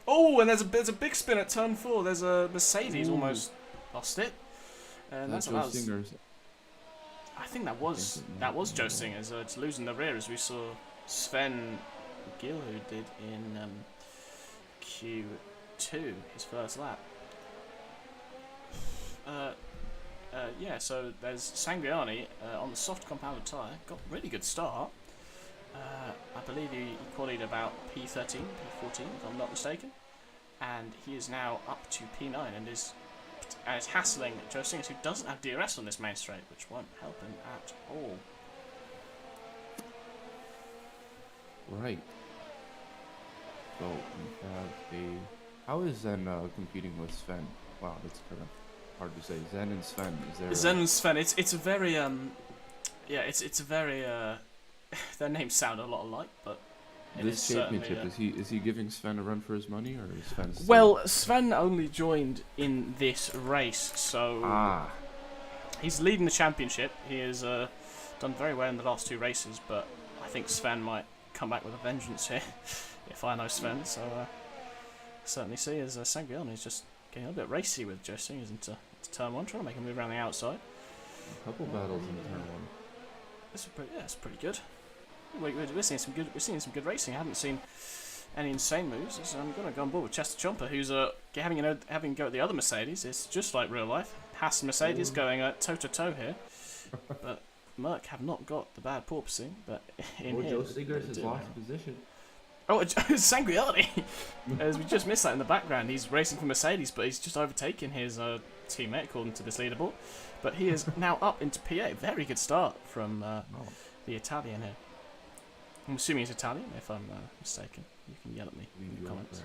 Oh, and there's a big spin at turn 4. There's a Mercedes almost lost it. And that's what Singers. I think that was Joe Singers. It's losing the rear, as we saw Sven Gill, who did in Q2, his first lap. Yeah, so there's Sanguiani on the soft compounded tyre. Got a really good start. I believe he qualified about P13, P14, if I'm not mistaken. And he is now up to P9 and is hassling Joe Singers, who doesn't have DRS on this main straight, which won't help him at all. Right. So we have a. How is Zen competing with Sven? Wow, that's kind of hard to say. Zen and Sven. Is there? Zen and Sven. It's a very yeah. It's a very their names sound a lot alike, but. This championship, is he giving Sven a run for his money, or is Sven still... Well, Sven only joined in this race, so he's leading the championship. He has done very well in the last 2 races, but I think Sven might come back with a vengeance here, if I know Sven. So certainly see as Sanguiani is just getting a bit racy with Joe Singers into turn 1, trying to make him move around the outside. A couple battles in turn 1. It's pretty good. We're seeing some good racing. I haven't seen any insane moves. So I'm gonna go on board with Chester Chomper, who's having a go at the other Mercedes. It's just like real life. Haas and Mercedes going toe to toe here, but Merc have not got the bad porpoising. But in here, Joe Singers has lost position. Oh, Sanguiani! As we just missed that in the background, he's racing for Mercedes, but he's just overtaken his teammate according to this leaderboard. But he is now up into P8. Very good start from the Italian here. I'm assuming he's Italian, if I'm mistaken. You can yell at me in the comments.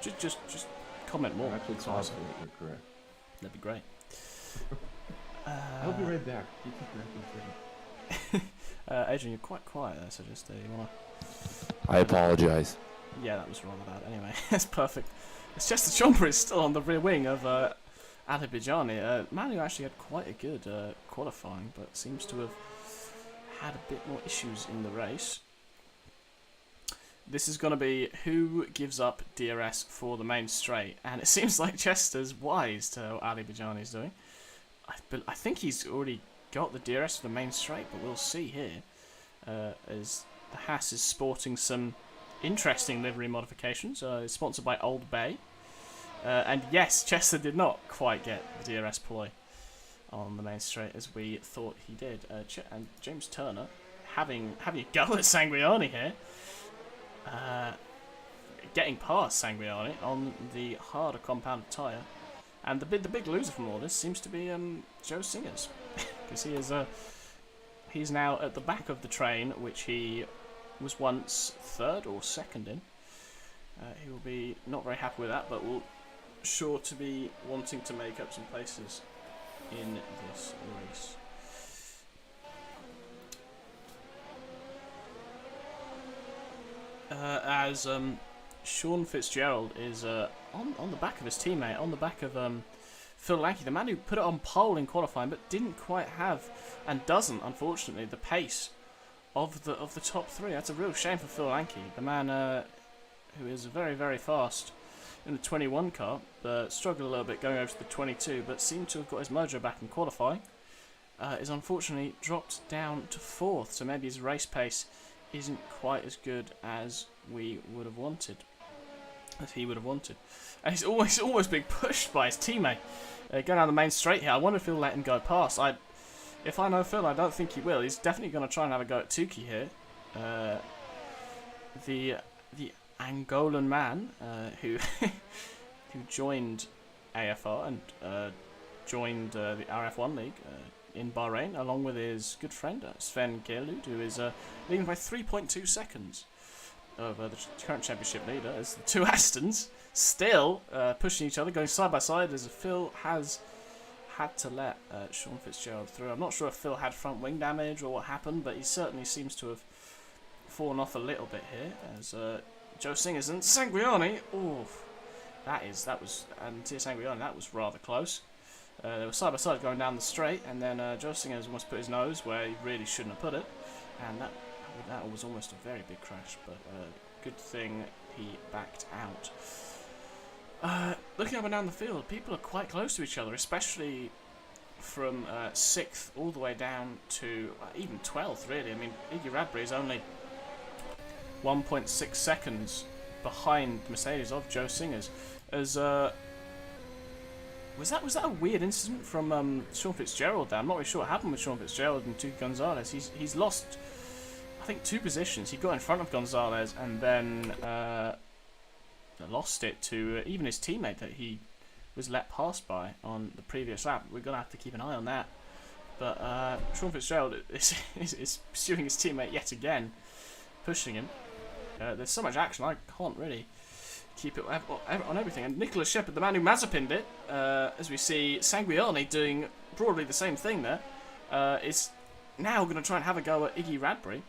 Just comment more. Actually, you're correct. That'd be great. I'll be right back. You keep correcting. Adrian, you're quite quiet there, so just you wanna... I apologize. Yeah, that was wrong about it. Anyway, that's perfect. It's just the Chomper is still on the rear wing of Adibajani. Man who actually had quite a good qualifying, but seems to have had a bit more issues in the race. This is going to be who gives up DRS for the main straight, and it seems like Chester's wise to what Adibajani is doing. I think he's already got the DRS for the main straight, but we'll see here as the Haas is sporting some interesting livery modifications. It's sponsored by Old Bay, and yes, Chester did not quite get the DRS ploy on the main straight as we thought he did. And James Turner having a go at Sanguiani here. Getting past Sanguiani on the harder compounded tyre, and the big loser from all this seems to be Joe Singers, because he's now at the back of the train, which he was once 3rd or 2nd in. He will be not very happy with that, but will sure to be wanting to make up some places in this race. As Sean Fitzgerald is on the back of his teammate, on the back of Phil Lanky, the man who put it on pole in qualifying, but didn't quite have, and doesn't, unfortunately, the pace of the top three. That's a real shame for Phil Lanky, the man who is very, very fast in the 21 car, but struggled a little bit going over to the 22, but seemed to have got his mojo back in qualifying. Is unfortunately dropped down to 4th, so maybe his race pace isn't quite as good as we would have wanted, as he would have wanted. And he's almost being pushed by his teammate. Going down the main straight here, I wonder if he'll let him go past. If I know Phil, I don't think he will. He's definitely going to try and have a go at Tuki here. The Angolan man who who joined AFR and joined the RF1 League in Bahrain, along with his good friend Sven Gerlud, who is leading by 3.2 seconds over the current championship leader, as the two Astons still pushing each other, going side by side, as Phil has had to let Sean Fitzgerald through. I'm not sure if Phil had front wing damage or what happened, but he certainly seems to have fallen off a little bit here, as Joe Singers and Sanguiani, and Tia Sanguiani, that was rather close. They were side by side going down the straight, and then Joe Singers almost put his nose where he really shouldn't have put it, and that was almost a very big crash, but good thing he backed out. Looking up and down the field, people are quite close to each other, especially from 6th all the way down to even 12th, really. I mean, Iggy Radbury is only 1.6 seconds behind Mercedes of Joe Singers. As was that a weird incident from Sean Fitzgerald there? I'm not really sure what happened with Sean Fitzgerald and Tuki Gonzalez. He's lost, I think, 2 positions. He got in front of Gonzalez and then lost it to even his teammate that he was let past by on the previous lap. We're going to have to keep an eye on that. But Sean Fitzgerald is pursuing his teammate yet again, pushing him. There's so much action, I can't really keep it on everything. And Nicholas Shepard, the man who Mazapinned it, as we see Sanguiani doing broadly the same thing there, is now going to try and have a go at Iggy Radbury,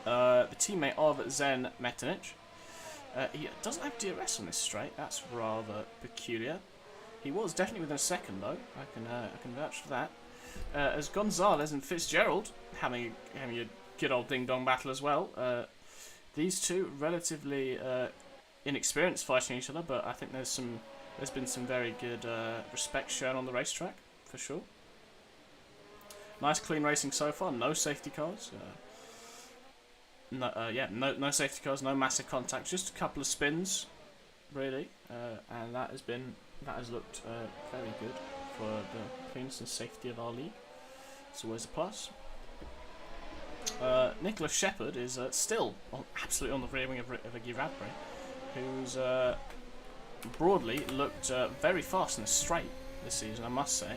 the teammate of Zen Metanic. He doesn't have DRS on this straight. That's rather peculiar. He was definitely within a second, though. I can vouch for that. As Gonzalez and Fitzgerald having a good old ding-dong battle as well. These two relatively inexperienced fighting each other, but I think there's been some very good respect shown on the racetrack for sure. Nice clean racing so far. No safety cars. No safety cars. No massive contact. Just a couple of spins, really, and that has looked very good for the cleanness and safety of our league. It's always a plus. Nicholas Shepard is still absolutely on the rear wing of Iggy Radbury, who's broadly looked very fast in the straight this season, I must say.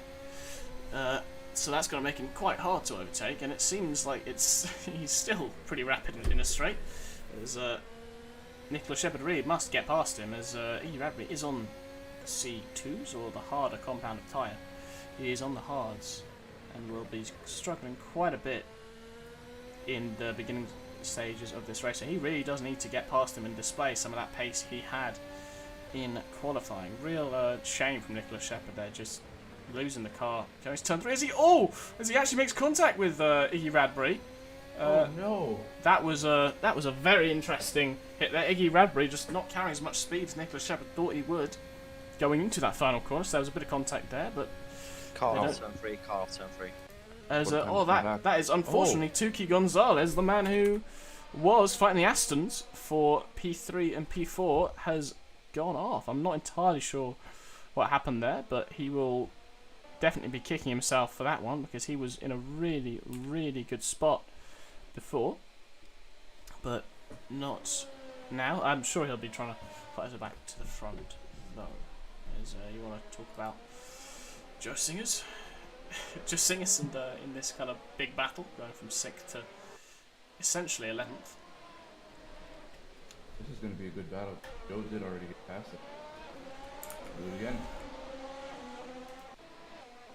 So that's going to make him quite hard to overtake, and it seems like he's still pretty rapid in a straight. As Nicholas Shepard really must get past him, as Iggy Radbury is on C2s, or the harder compounded tyre. He is on the hards, and will be struggling quite a bit in the beginning stages of this race. And he really does need to get past him and display some of that pace he had in qualifying. Real shame from Nicholas Shepard there, just losing the car going to turn 3 as he actually makes contact with Iggy Radbury. Oh no! That was a very interesting hit there. Iggy Radbury just not carrying as much speed as Nicholas Shepard thought he would going into that final corner. So there was a bit of contact there, but Car off turn 3. as that is unfortunately Tuki Gonzalez, the man who was fighting the Astons for P3 and P4, has gone off. I'm not entirely sure what happened there, but he will definitely be kicking himself for that one, because he was in a really, really good spot before, but not now. I'm sure he'll be trying to fight us back to the front, though. As you want to talk about Joe Singers? Joe Singers in this kind of big battle, going from 6th to essentially 11th. This is going to be a good battle. Joe did already get past it. Do it again.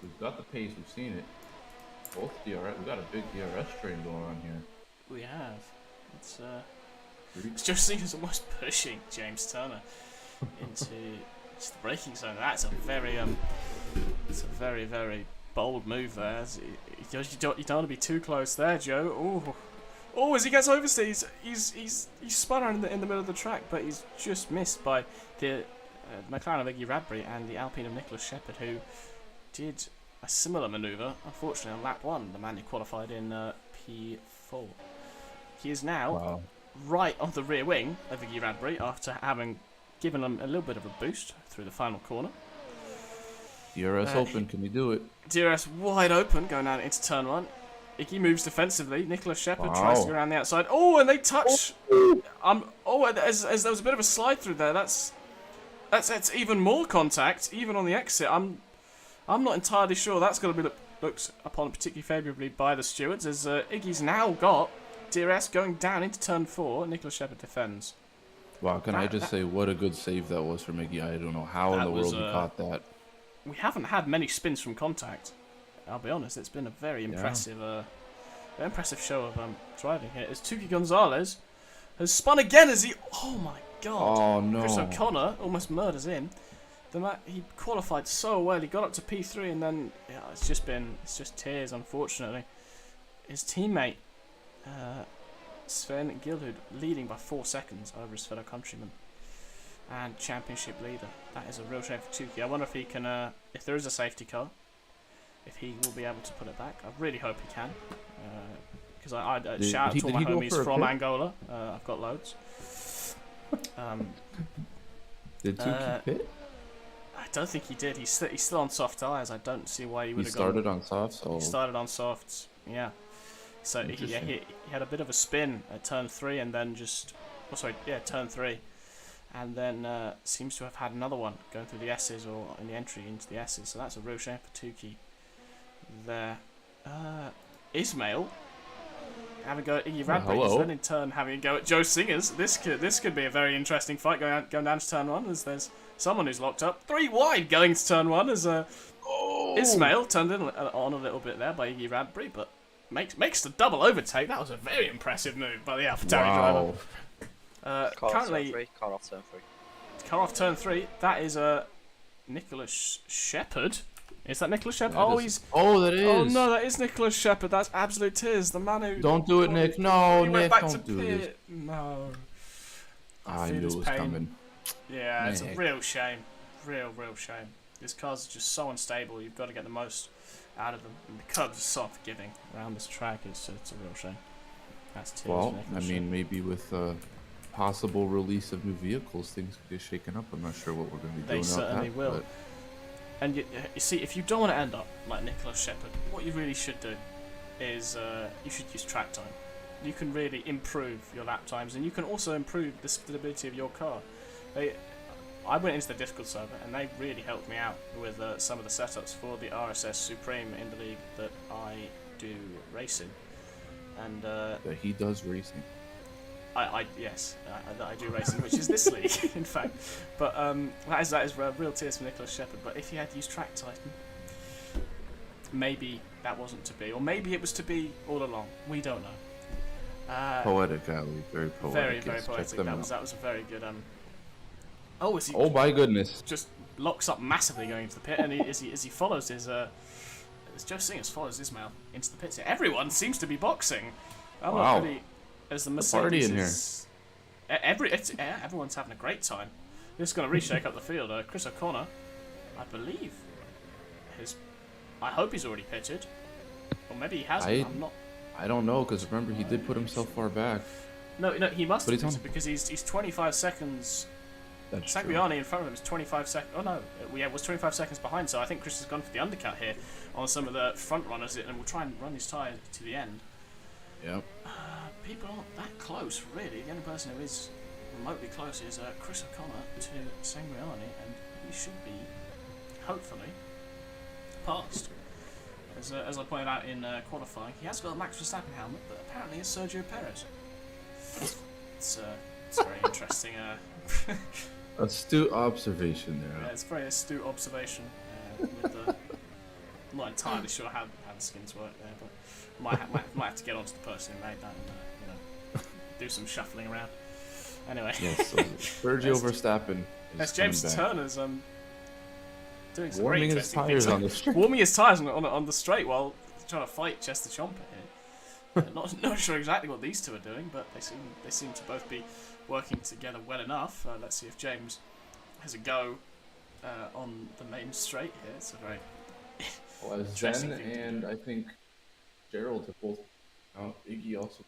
We've got the pace, we've seen it. Both DRS, we've got a big DRS train going on here. We have. It's Joe Singers almost pushing James Turner It's the braking zone. That's a very it's a very, very bold move there. You don't want to be too close there, Joe. Oh, as he gets oversteers, he's spun around in the middle of the track, but he's just missed by the McLaren of Iggy Radbury and the Alpine of Nicholas Shepherd, who did a similar manoeuvre, unfortunately, on lap 1, the man who qualified in P4. He is now right on the rear wing of Iggy Radbury after having given him a little bit of a boost through the final corner. DRS open, can you do it? DRS wide open, going down into turn 1. Iggy moves defensively. Nicholas Shepherd tries to go around the outside. Oh, and they touch. As there was a bit of a slide through there. That's even more contact, even on the exit. I'm not entirely sure that's going to be looked upon particularly favourably by the stewards, as Iggy's now got DRS going down into turn 4. Nicholas Shepherd defends. Wow, can I just say what a good save that was for Iggy? I don't know how in the world he caught that. We haven't had many spins from contact. I'll be honest, it's been a very impressive, show of driving here. As Tuki Gonzalez has spun again as he. Oh my God! Oh no! Chris O'Connor almost murders him. He qualified so well. He got up to P3 and then it's just tears. Unfortunately, his teammate Sven Gilhood leading by 4 seconds over his fellow countryman and championship leader. That is a real shame for Tuki. I wonder if he can, if there is a safety car, if he will be able to put it back. I really hope he can, because I shout out to all my homies from Angola. I've got loads. Did Tuki pit? I don't think he did. He's still on soft tyres. I don't see why he would have started on softs. He started on softs. Yeah. So he had a bit of a spin at turn 3 and then turn 3. And then seems to have had another one going through the S's or in the entry into the S's. So that's a real shame for Tuki there. Ismail having a go at Iggy Radbury, then in turn having a go at Joe Singers. This could be a very interesting fight going down to turn 1, as there's someone who's locked up 3 wide going to turn 1 as Ismail turned in on a little bit there by Iggy Radbury, but makes the double overtake. That was a very impressive move by the AFR driver. Currently, car off turn 3. Car off turn 3. That is Nicholas Shepherd. Is that Nicholas Shepherd? That is. Oh no, that is Nicholas Shepherd. That's absolute tears. The man who. Don't do it, Nick. No, Nick, don't do this. this. No. I knew it was coming. Yeah, it's a real shame. Real shame. These cars are just so unstable. You've got to get the most out of them. And the curbs are so forgiving around this track. It's a real shame. That's tears. Well, I mean, maybe with possible release of new vehicles, things could get shaken up. I'm not sure what we're going to be doing. They certainly will. But... And you see, if you don't want to end up like Nicholas Shepherd, what you really should do is you should use track time. You can really improve your lap times, and you can also improve the stability of your car. I went into the Discord server, and they really helped me out with some of the setups for the RSS Supreme in the league that I do racing. And that he does racing. Yes, I do racing, which is this league, in fact. But that is real tears for Nicholas Shepherd. But if he had used Track Titan, maybe that wasn't to be, or maybe it was to be all along. We don't know. Poetic, Ali. Very poetic. Very poetic. That was a very good. Oh my goodness! Just locks up massively going into the pit, and as he follows his as Joe Singers follows Ismail into the pits. Everyone seems to be boxing. I'm not really. As the Mercedes everyone's having a great time. This is going to reshake up the field. Chris O'Connor, I believe, I hope he's already pitted, or maybe he hasn't. I don't know, because remember he did put himself far back. No, he must have pitted because he's 25 seconds. Sanguiani in front of him is 25 seconds. Oh no, was 25 seconds behind. So I think Chris has gone for the undercut here on some of the front runners, and will try and run his tyre to the end. Yep. People aren't that close, really. The only person who is remotely close is Chris O'Connor to Sanguiani, and he should be, hopefully, passed. As I pointed out in qualifying, he has got a Max Verstappen helmet, but apparently it's Sergio Perez. It's very interesting. Astute observation there. Yeah, it's a very astute observation. I'm not entirely sure how the skins work there, but might have to get onto the person who made that and do some shuffling around. Anyway. Yes, so Sergio Verstappen That's is James coming back. Turner's doing some Warming very his interesting tires things. on the straight. Warming his tyres on the straight while trying to fight Chester Chomper here. Not sure exactly what these two are doing, but they seem to both be working together well enough. Let's see if James has a go on the main straight here. It's a very Well, as interesting Zen thing to and do. I think Gerald have both. Iggy also.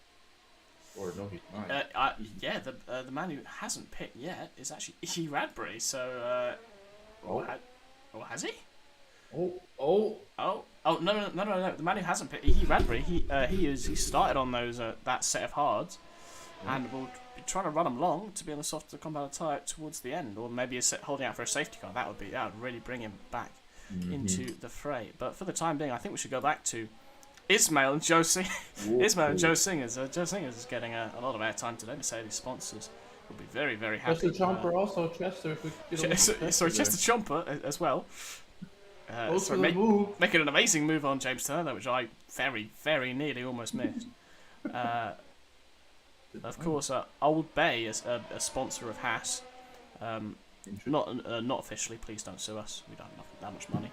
Or no, he's not. Yeah, the man who hasn't picked yet is actually Iggy Radbury. So, has he? Oh. No. The man who hasn't picked Iggy Radbury, he started on those that set of hards, and will be trying to run them long to be on the softer compound tyre towards the end, or maybe holding out for a safety car. That would really bring him back into the fray. But for the time being, I think we should go back to Ismail and Joe Singers. Ismail and Joe Singers. Joe Singers is getting a lot of airtime today. Mercedes sponsors will be very, very happy. Chester Chomper also. Chester, if we could get Chester Chomper as well. Making an amazing move on James Turner, which I very, very nearly almost missed. Of course, Old Bay is a sponsor of Haas. Not officially. Please don't sue us. We don't have that much money.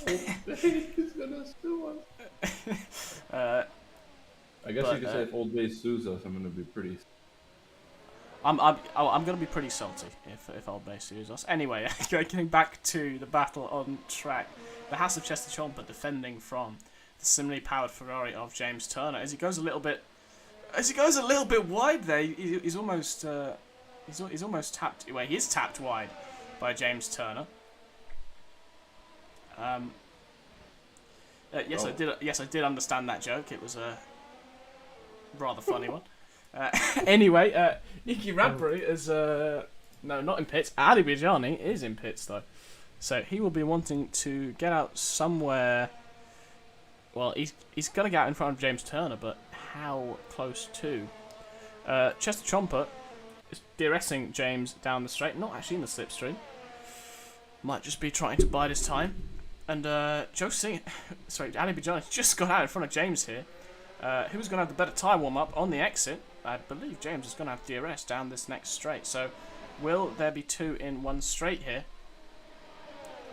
He's gonna sue us. I guess you could say if Old Bay sues us, I'm gonna be pretty. I'm gonna be pretty salty if Old Bay sues us. Anyway, getting back to the battle on track, the Haas of Chester Chomper defending from the similarly powered Ferrari of James Turner as he goes a little bit wide there. He's almost tapped. Well, he is tapped wide by James Turner. Yes, I did understand that joke. It was a rather funny one. Anyway, Iggy Radbury is no, not in pits. Ali Bijani is in pits though, so he will be wanting to get out somewhere. Well, he's gonna get out in front of James Turner, but how close to? Chester Chomper is DRSing James down the straight, not actually in the slipstream. Might just be trying to bide his time. And Ali Bijani just got out in front of James here. Who's going to have the better tyre warm-up on the exit? I believe James is going to have DRS down this next straight. So, will there be two in one straight here?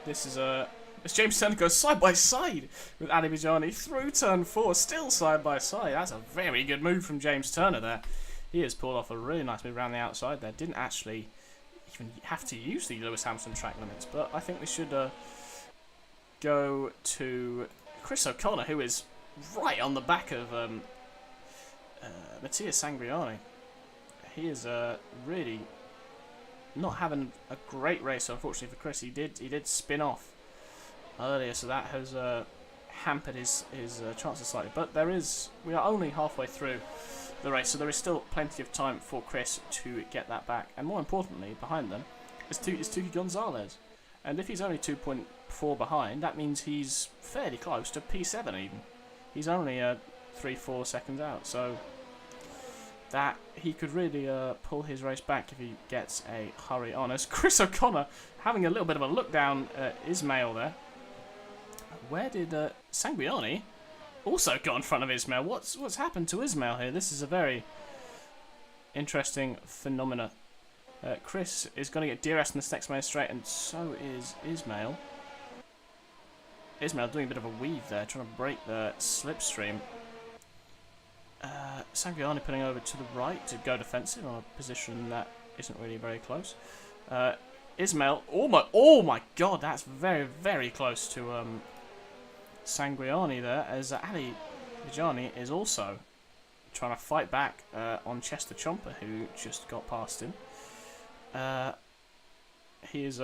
This is as James Turner goes side by side with Ali Bijani through turn 4, still side by side. That's a very good move from James Turner there. He has pulled off a really nice move around the outside there. Didn't actually even have to use the Lewis Hamilton track limits, but I think we should go to Chris O'Connor, who is right on the back of Mattia Sangriani. He is really not having a great race, unfortunately for Chris. He did spin off earlier, so that has hampered his chances slightly. But we are only halfway through the race, so there is still plenty of time for Chris to get that back. And more importantly, behind them is Tuki Gonzalez. And if he's only 2.4 behind, that means he's fairly close to P7 even. He's only 3-4 seconds out, so that he could really pull his race back if he gets a hurry on. As Chris O'Connor having a little bit of a look down Ismail there. Where did Sanguiani also got in front of Ismail? What's happened to Ismail here? This is a very interesting phenomena. Chris is going to get DRS in this next main straight, and so is Ismail. Ismail doing a bit of a weave there, trying to break the slipstream. Sanguiani putting over to the right to go defensive on a position that isn't really very close. Ismail, oh my god, that's very, very close to Sanguiani there, as Ali Bijani is also trying to fight back on Chester Chomper, who just got past him. He is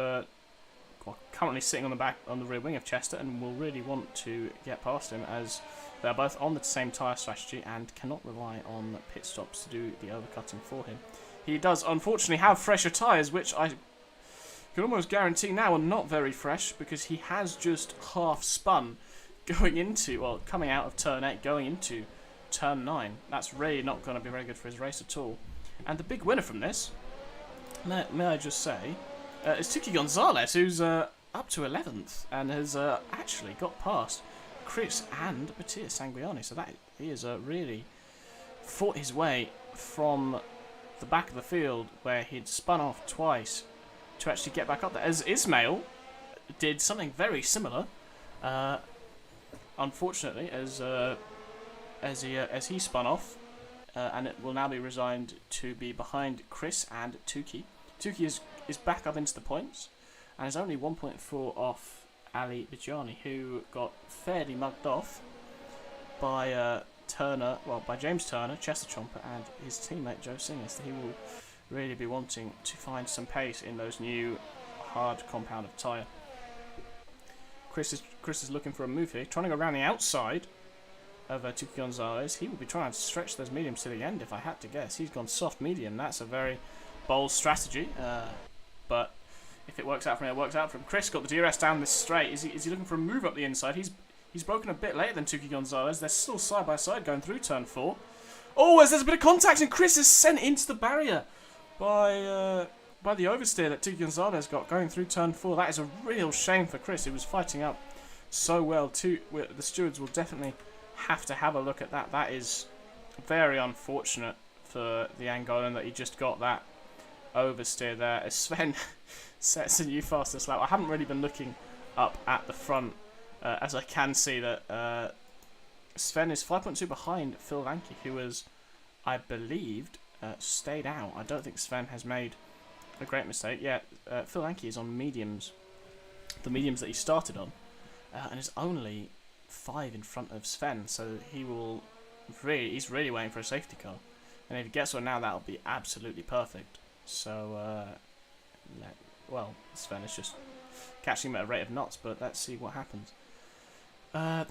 currently sitting on the rear wing of Chester and will really want to get past him, as they're both on the same tyre strategy and cannot rely on pit stops to do the overcutting for him. He does unfortunately have fresher tyres, which I can almost guarantee now are not very fresh, because he has just half spun coming out of turn 8 going into turn 9. That's really not going to be very good for his race at all. And the big winner from this, may I just say, is Tuki Gonzalez, who's up to 11th and has actually got past Chris and Mattia Sanguiani. So that he is really fought his way from the back of the field where he'd spun off twice to actually get back up there. As Ismail did something very similar, unfortunately, as he spun off, and it will now be resigned to be behind Chris and Tuki. Tuki is back up into the points and is only 1.4 off Ali Bijani, who got fairly mugged off by by James Turner, Chester Chomper, and his teammate Joe Singer. So he will really be wanting to find some pace in those new hard compounded tyre. Chris is looking for a move here, trying to go around the outside of Tuki Gonzalez. He will be trying to stretch those mediums to the end, if I had to guess. He's gone soft medium. That's a very bold strategy, but if it works out for him, it works out for him. Chris got the DRS down this straight. Is he looking for a move up the inside? He's broken a bit later than Tuki Gonzalez. They're still side by side going through turn 4. Oh, as there's a bit of contact, and Chris is sent into the barrier by the oversteer that Tuki Gonzalez got going through turn 4. That is a real shame for Chris. He was fighting up so well. The stewards will definitely have to have a look at that. That is very unfortunate for the Angolan that he just got that oversteer there. As Sven sets a new fastest lap. I haven't really been looking up at the front, as I can see that Sven is 5.2 behind Phil Lanke, who was, I believed, stayed out. I don't think Sven has made a great mistake. Yeah, Phil Lanke is on mediums, the mediums that he started on, and is only 5 in front of Sven, so he's really waiting for a safety car, and if he gets one now, that'll be absolutely perfect. So Sven is just catching him at a rate of knots, but let's see what happens. The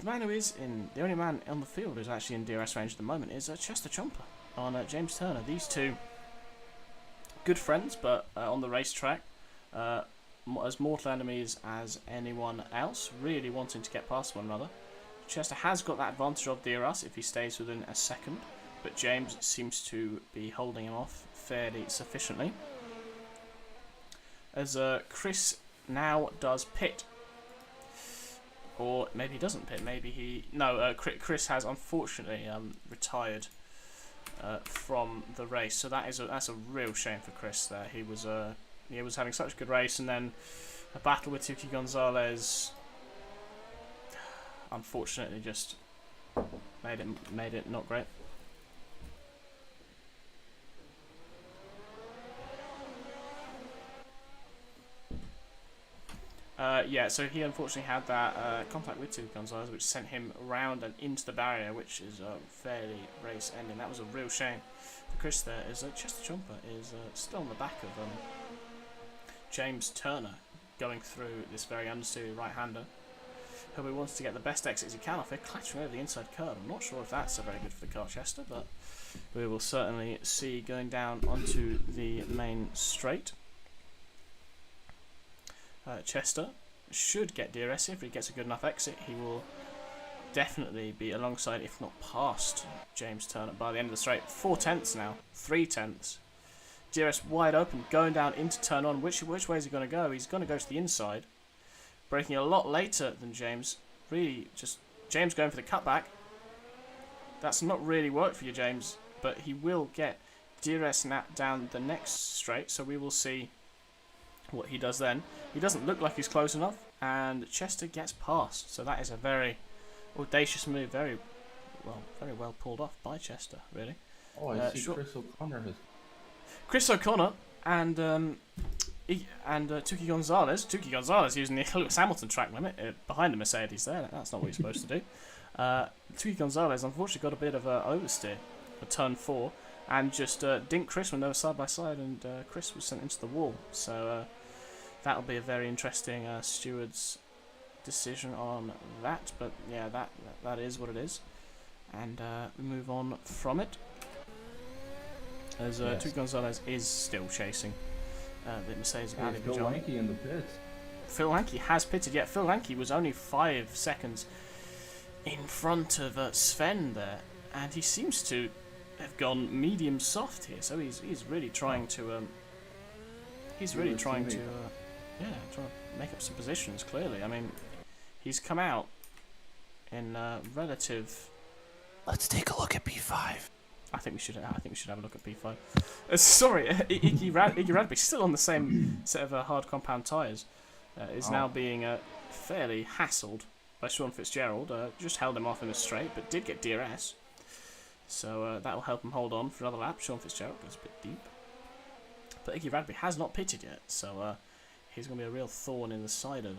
only man on the field who's actually in DRS range at the moment is Chester Chomper on James Turner. These two good friends, but on the racetrack, as mortal enemies as anyone else, really wanting to get past one another. Chester has got that advantage of DRS if he stays within a second, but James seems to be holding him off fairly sufficiently. As Chris now does pit. Or maybe he doesn't pit, Chris has unfortunately retired from the race, so that's a real shame for Chris there. He was having such a good race, and then a battle with Tuki Gonzalez unfortunately just made it not great. So he unfortunately had that contact with Tuki Gonzalez, which sent him around and into the barrier, which is fairly race ending. That was a real shame for Chris there, as Chester Chomper is still on the back of James Turner, going through this very understeery right-hander, who wants to get the best exits he can off it, clattering over the inside curb. I'm not sure if that's very good for the car, Chester, but we will certainly see going down onto the main straight. Chester should get DRS. If he gets a good enough exit, he will definitely be alongside, if not past, James Turner by the end of the straight. 4 tenths now, 3 tenths. DRS wide open, going down into turn on. Which way is he going to go? He's going to go to the inside, braking a lot later than James. Really, just James going for the cutback. That's not really worked for you, James, but he will get DRS down the next straight, so we will see what he does then. He doesn't look like he's close enough, and Chester gets past, so that is a very audacious move, very well pulled off by Chester, really. Oh, I see Chris O'Connor has... Chris O'Connor and Tuki Gonzalez. Tuki Gonzalez using the Lewis Hamilton track limit behind the Mercedes there. That's not what you're supposed to do. Tuki Gonzalez unfortunately got a bit of an oversteer for turn 4, and just dinked Chris when they were side by side, and Chris was sent into the wall. So that'll be a very interesting steward's decision on that. But yeah, that is what it is, and we move on from it. As Tuki Gonzalez is still chasing the Mercedes Ali Phil Lanke in the pits. Phil Lanke has pitted, yet Phil Lanke was only 5 seconds in front of Sven there, and he seems to have gone medium soft here. So he's really trying to trying to make up some positions. Clearly, I mean, he's come out in relative. Let's take a look at P5. I think we should have a look at P5. Sorry, Iggy Radby still on the same set of hard compound tyres. Is now being fairly hassled by Sean Fitzgerald. Just held him off in a straight, but did get DRS. So that will help him hold on for another lap. Sean Fitzgerald goes a bit deep. But Iggy Radby has not pitted yet, so he's going to be a real thorn in the side of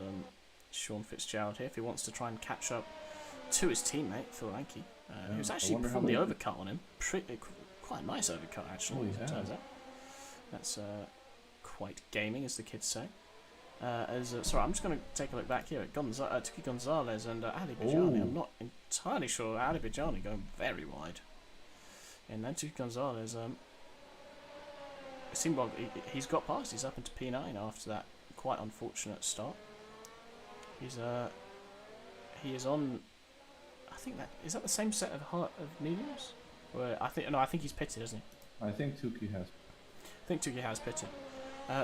Sean Fitzgerald here if he wants to try and catch up to his teammate, Phil Lanky, who's actually performed the overcut on him. Quite a nice overcut, actually, as it turns out. That's quite gaming, as the kids say. Sorry, I'm just going to take a look back here at Tuki Gonzalez and Ali Bijani. I'm not entirely sure. Ali Bijani going very wide. And then Tuki Gonzalez, it seemed like he's got past. He's up into P9 after that quite unfortunate start. He is on. I think is that the same set of mediums? Where I think he's pitted, isn't he? I think Tuki has pitted.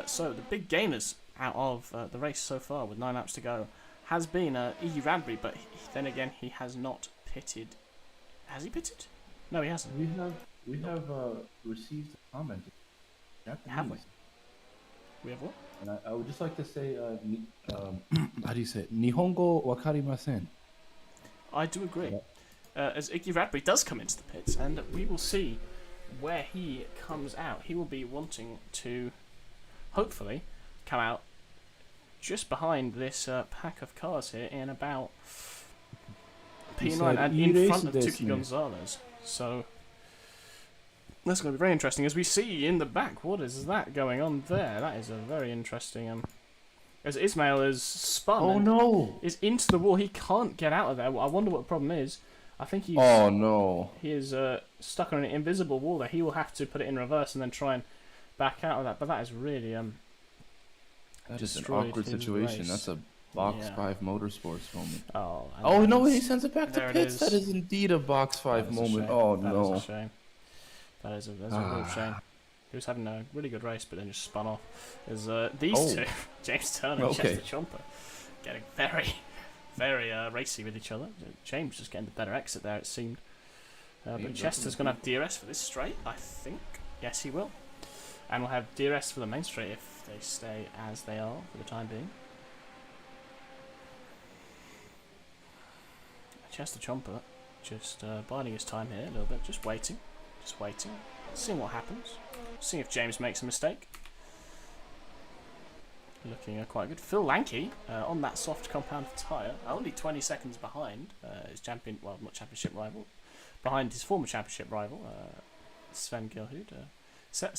So the big gainers out of the race so far, with 9 laps to go, has been Iggy Radby, but then again he has not pitted. Has he pitted? No, he hasn't. We have received a comment. Have we? We have what? And I would just like to say, how do you say it? Nihongo wakarimasen. I do agree. As Iggy Radby does come into the pits, and we will see where he comes out. He will be wanting to, hopefully, come out just behind this pack of cars here in about P9 and in front of Tuki Gonzalez. So that's going to be very interesting. As we see in the back, what is that going on there? That is a very interesting. As Ismail is spun. Oh no! Is into the wall. He can't get out of there. I wonder what the problem is. I think he's. Oh no! He is stuck on an invisible wall there. He will have to put it in reverse and then try and back out of that. But that is really that is an awkward situation. Race. That's a Box 5 Motorsports moment. Oh no! He sends it back to pits. Is. That is indeed a Box 5 moment. Oh no! That is a shame. That is a real shame. He was having a really good race, but then just spun off. There's these two, James Turner and Chester Chomper, getting very, very racy with each other. James just getting the better exit there, it seemed. But Chester's going to have DRS for this straight, I think. Yes, he will. And we'll have DRS for the main straight if they stay as they are for the time being. Chester Chomper just biding his time here a little bit, just waiting, seeing what happens. Seeing if James makes a mistake. Looking quite good. Phil Lanky on that soft compound tyre, only 20 seconds behind his not championship rival, behind his former championship rival, Sven Gilhood.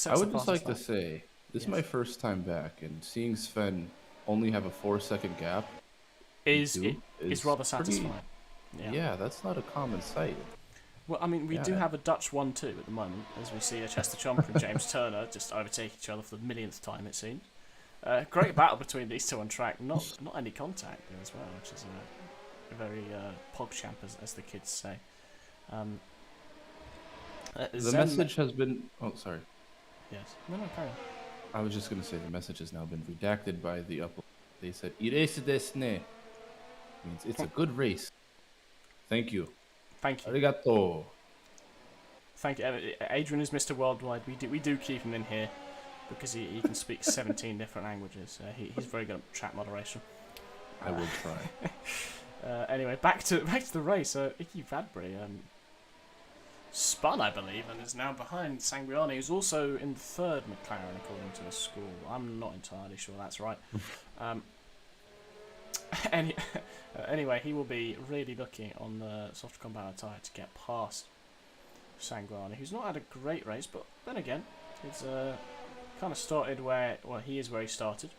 I would just like to say, this is my first time back, and seeing Sven only have a 4-second gap is rather satisfying. Yeah, that's not a common sight. Well, I mean, we do have a Dutch 1-2 at the moment, as we see Chester Chomper and James Turner just overtake each other for the millionth time, it seems. Great battle between these two on track, not any contact as well, which is a very PogChamp, as the kids say. The message has been... Oh, sorry. Yes. No, carry on. I was just going to say the message has now been redacted by the upload. They said, "Iresu desu ne." Means it's a good race. Thank you. Thank you. Arigato. Thank you. Adrian is Mr. Worldwide. We do keep him in here because he can speak 17 different languages. He's very good at chat moderation. I will try. Anyway, back to the race. Iggy Radby spun, I believe, and is now behind Sanguiani, who's also in the third McLaren according to the school. I'm not entirely sure that's right. Anyway, he will be really looking on the soft compound tyre to get past Sanguiani, who's not had a great race, but then again, he's kind of started where he is where he started,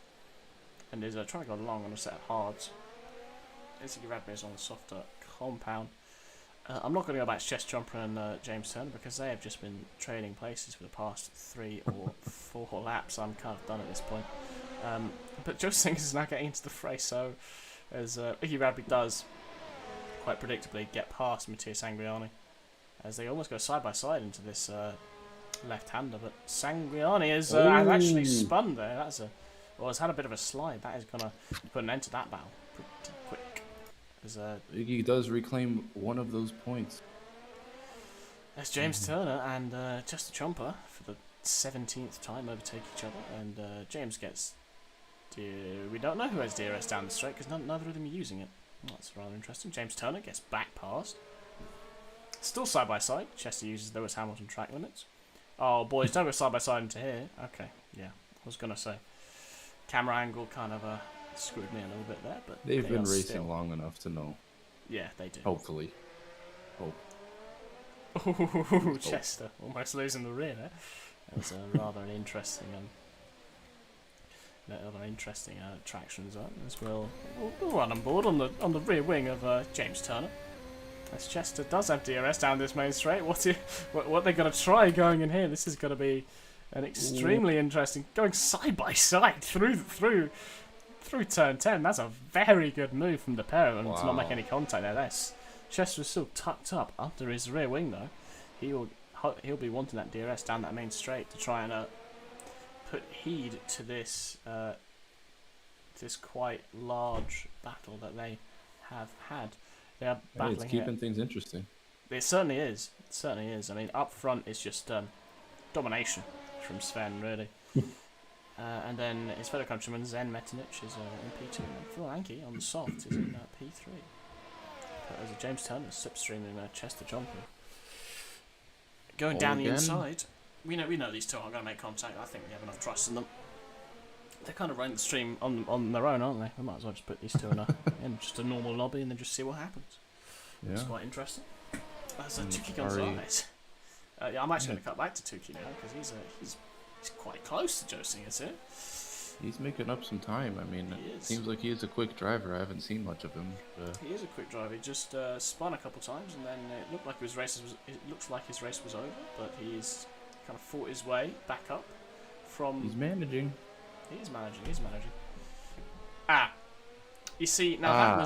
and is trying to go along on a set of hards. Izzy Radby is on the softer compound. I'm not going to go back to Chester Chomper and James Turner because they have just been trading places for the past 3 or 4 laps. I'm kind of done at this point. But Joe Singers is now getting into the fray, so as Iggy Radby does quite predictably get past Matthias Sanguiani as they almost go side by side into this left-hander, but Sanguiani has actually spun there. Has had a bit of a slide. That is going to put an end to that battle pretty quick. As Iggy does reclaim one of those points. As James Turner and Chester Chomper for the 17th time overtake each other, and James gets. We don't know who has DRS down the straight because neither of them are using it. That's rather interesting. James Turner gets back past. Still side by side. Chester uses Lewis Hamilton track limits. Oh, boys, don't go side by side into here. Okay, yeah, I was gonna say. Camera angle kind of screwed me a little bit there, but They've been racing still... long enough to know. Yeah, they do. Hopefully. Hope. Oh, Chester almost losing the rear there. That was rather an interesting traction as well. We'll run on board on the rear wing of James Turner. As Chester does have DRS down this main straight. What they're going to try going in here? This is going to be an extremely interesting going side by side through turn 10. That's a very good move from the pair of them to not make any contact there. Chester is still tucked up under his rear wing though. He'll be wanting that DRS down that main straight to try and put heed to this quite large battle that they have had. They are battling. It's keeping things interesting. It certainly is. It certainly is. I mean, up front it's just domination from Sven, really. And then his fellow countryman Zen Metinich is in P2, and Phil Anke on the soft is in P3. But as James Turner slipstreaming Chester Jumper. Going down the inside, we know these two aren't going to make contact. I think we have enough trust in them. They're kind of running the stream on their own, aren't they? We might as well just put these two in just a normal lobby and then just see what happens. Yeah. It's quite interesting. That's Tuki Gonzalez. Yeah, I'm actually going to cut back to Tuki now because he's quite close to Joe Singers here. He's making up some time. I mean, it seems like he's a quick driver. I haven't seen much of him. He is a quick driver. He just spun a couple times, and then it looked like his race was over. But he's kind of fought his way back up from. He's managing. He's managing. You see now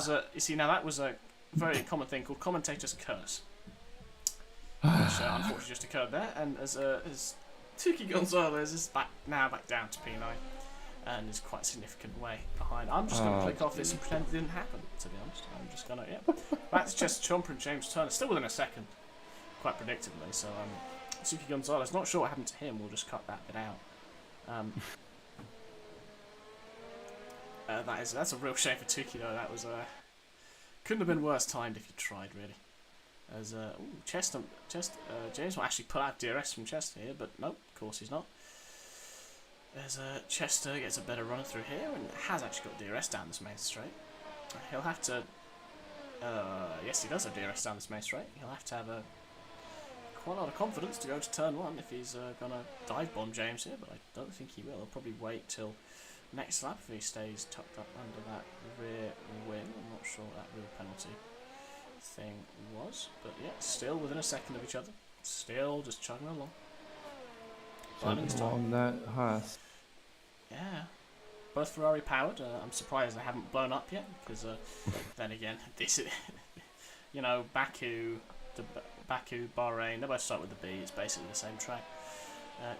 that was a very common thing called commentator's curse, which unfortunately just occurred there. And as Tuki Gonzalez is back down to P9. And is quite a significant way behind. I'm just going to click off this and pretend it didn't happen, to be honest. I'm just going to, back to Chester Chomper and James Turner, still within a second, quite predictably. So, Tuki Gonzalez, not sure what happened to him, we'll just cut that bit out. That's a real shame for Tuki, though. That was, couldn't have been worse timed if you tried, really. As, James will actually pull out DRS from Chester here, but nope, of course he's not. There's Chester gets a better run through here and has actually got DRS down this main straight. He'll have to. Yes, he does have DRS down this main straight. He'll have to have quite a lot of confidence to go to turn 1 if he's gonna dive bomb James here, but I don't think he will. He'll probably wait till next lap if he stays tucked up under that rear wing. I'm not sure what that real penalty thing was, but yeah, still within a second of each other. Still just chugging along. Chugging along that Haas. Yeah, both Ferrari powered. I'm surprised they haven't blown up yet because then again, this is, Baku, Bahrain. They both start with the B. It's basically the same track.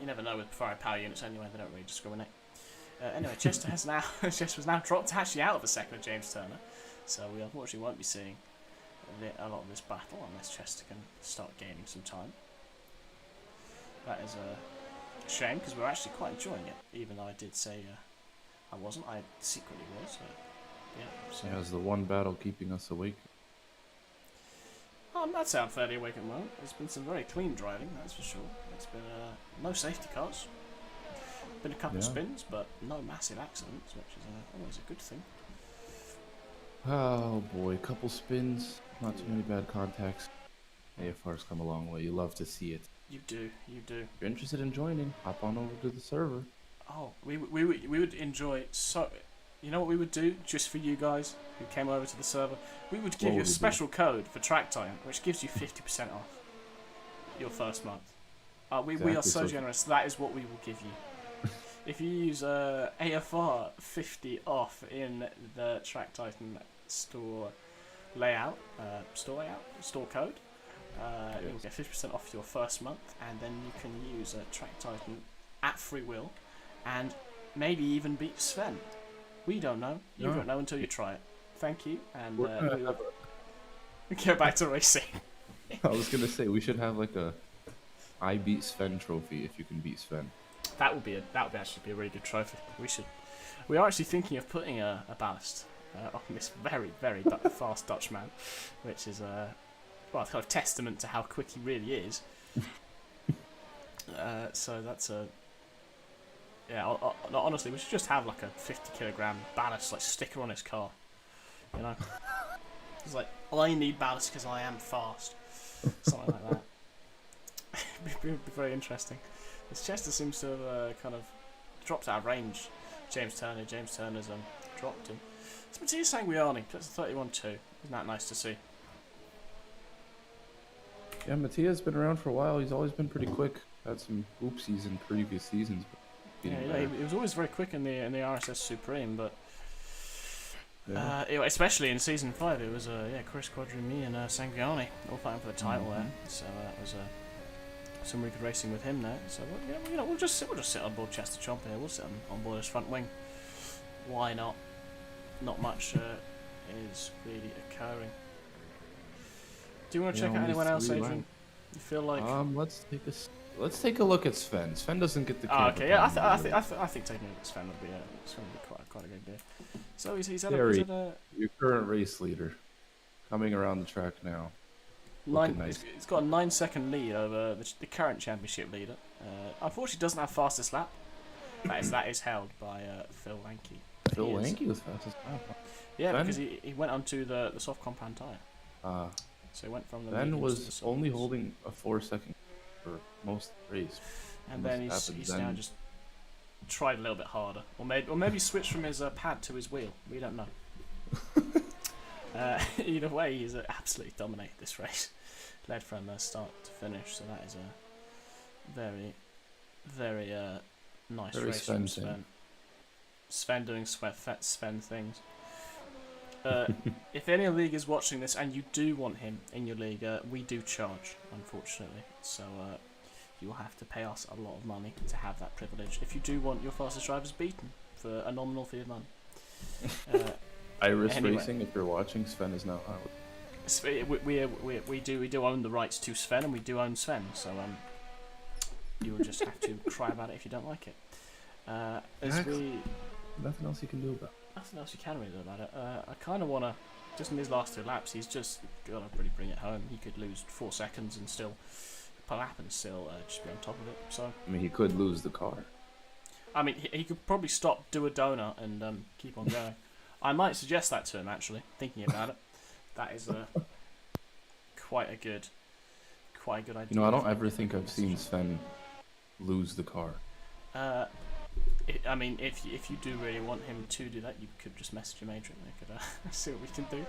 You never know with Ferrari power units anyway. They don't really discriminate. Anyway, Chester was now dropped actually out of the second of James Turner, so we unfortunately won't be seeing a lot of this battle unless Chester can start gaining some time. That is a shame because we're actually quite enjoying it, even though I did say I wasn't. I secretly was. So. Yeah, it's the one battle keeping us awake. I'd say I'm fairly awake at the moment. There's been some very clean driving, that's for sure. It's been no safety cars. Been a couple of spins, but no massive accidents, which is always a good thing. Oh boy, couple spins, not too many bad contacts. AFR's come a long way. You love to see it. You do. If you're interested in joining, hop on over to the server. Oh, we would enjoy so. You know what we would do just for you guys who came over to the server? We would give you a special code for track time, which gives you 50% off your first month. We are so generous. That is what we will give you. If you use AFR 50 off in the Track Titan store code. You'll get 50% off your first month, and then you can use Track Titan at free will, and maybe even beat Sven. We don't know. You don't know until you try it. Thank you, and we'll get back to racing. I was gonna say we should have like a I beat Sven trophy if you can beat Sven. That would actually be a really good trophy. We are actually thinking of putting a ballast on this very fast Dutchman, which is well, it's kind of testament to how quick he really is. So that's a no, honestly, we should just have like a 50-kilogram ballast like sticker on his car. You know, it's like I need ballast because I am fast, something like that. It'd be very interesting. This Chester seems to have kind of dropped out of range. James Turner's dropped him. It's Matthias Sanguiani, that's a 31-2. Isn't that nice to see? Yeah, Mattia's been around for a while. He's always been pretty quick. Had some oopsies in previous seasons. But He was always very quick in the RSS Supreme, but yeah. especially in season 5, it was Chris Quadrimi and Sanguiani all fighting for the title there. So that was some really good racing with him there. So we'll just sit on board Chester Chomper here. We'll sit on board his front wing. Why not? Not much is really occurring. Do you want to check out anyone else, Adrian? You feel like let's take a look at Sven. Sven doesn't get the. Okay, yeah, I think taking a look at Sven would be quite a good day. So he's at your current race leader, coming around the track now. Nice. It's got a 9-second lead over the current championship leader. Unfortunately, doesn't have fastest lap. That is held by Phil Lanky. Phil Lanky was fastest lap. Yeah, Sven? Because he went onto the soft compound tyre. So he went from the. Sven was only holding a 4-second for most of the race. And then he's now just tried a little bit harder, or maybe switched from his pad to his wheel. We don't know. Either way, he's absolutely dominated this race, led from start to finish. So that is a very nice race from Sven. Sven doing Sven things. If any league is watching this and you do want him in your league, we do charge, unfortunately. So you will have to pay us a lot of money to have that privilege. If you do want your fastest drivers beaten for a nominal fee of money. Iris Racing, if you're watching, Sven is now out. We do own the rights to Sven, and we do own Sven. So you will just have to cry about it if you don't like it. Nothing else you can do about it. Nothing else you can really do about it. I kind of want to, just in his last 2 laps, he's just got to really bring it home. He could lose 4 seconds and still per lap and still just be on top of it. So I mean, he could lose the car. I mean, he could probably stop, do a donut, and keep on going. I might suggest that to him, actually, thinking about it. That is quite a good idea. You know, I don't ever think I've seen Sven lose the car. I mean, if you do really want him to do that, you could just message him, Adrian. We could see what we can do.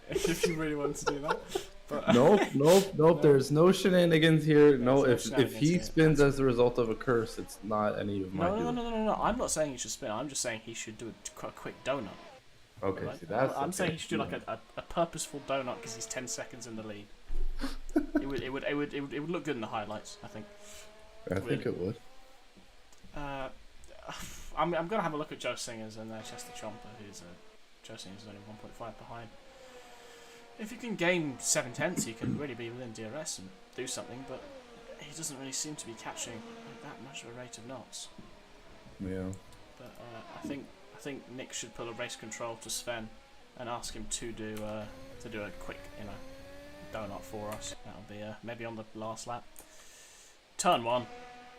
If you really want to do that. But, Nope. There's no shenanigans here. No, if he spins as a result of a curse, it's not any of my doing. No. I'm not saying he should spin. I'm just saying he should do a quick donut. Okay, right? see, that's I'm saying he should do like a purposeful donut because he's 10 seconds in the lead. it would look good in the highlights, I think. I think it would. I'm gonna have a look at Joe Singers and Chester Chomper, who's Joe Singers is only 1.5 behind. If you can gain 7/10, you can really be within DRS and do something, but he doesn't really seem to be catching that much of a rate of knots. Yeah. But I think Nick should put a race control to Sven and ask him to do a quick donut for us. That'll be maybe on the last lap. Turn 1.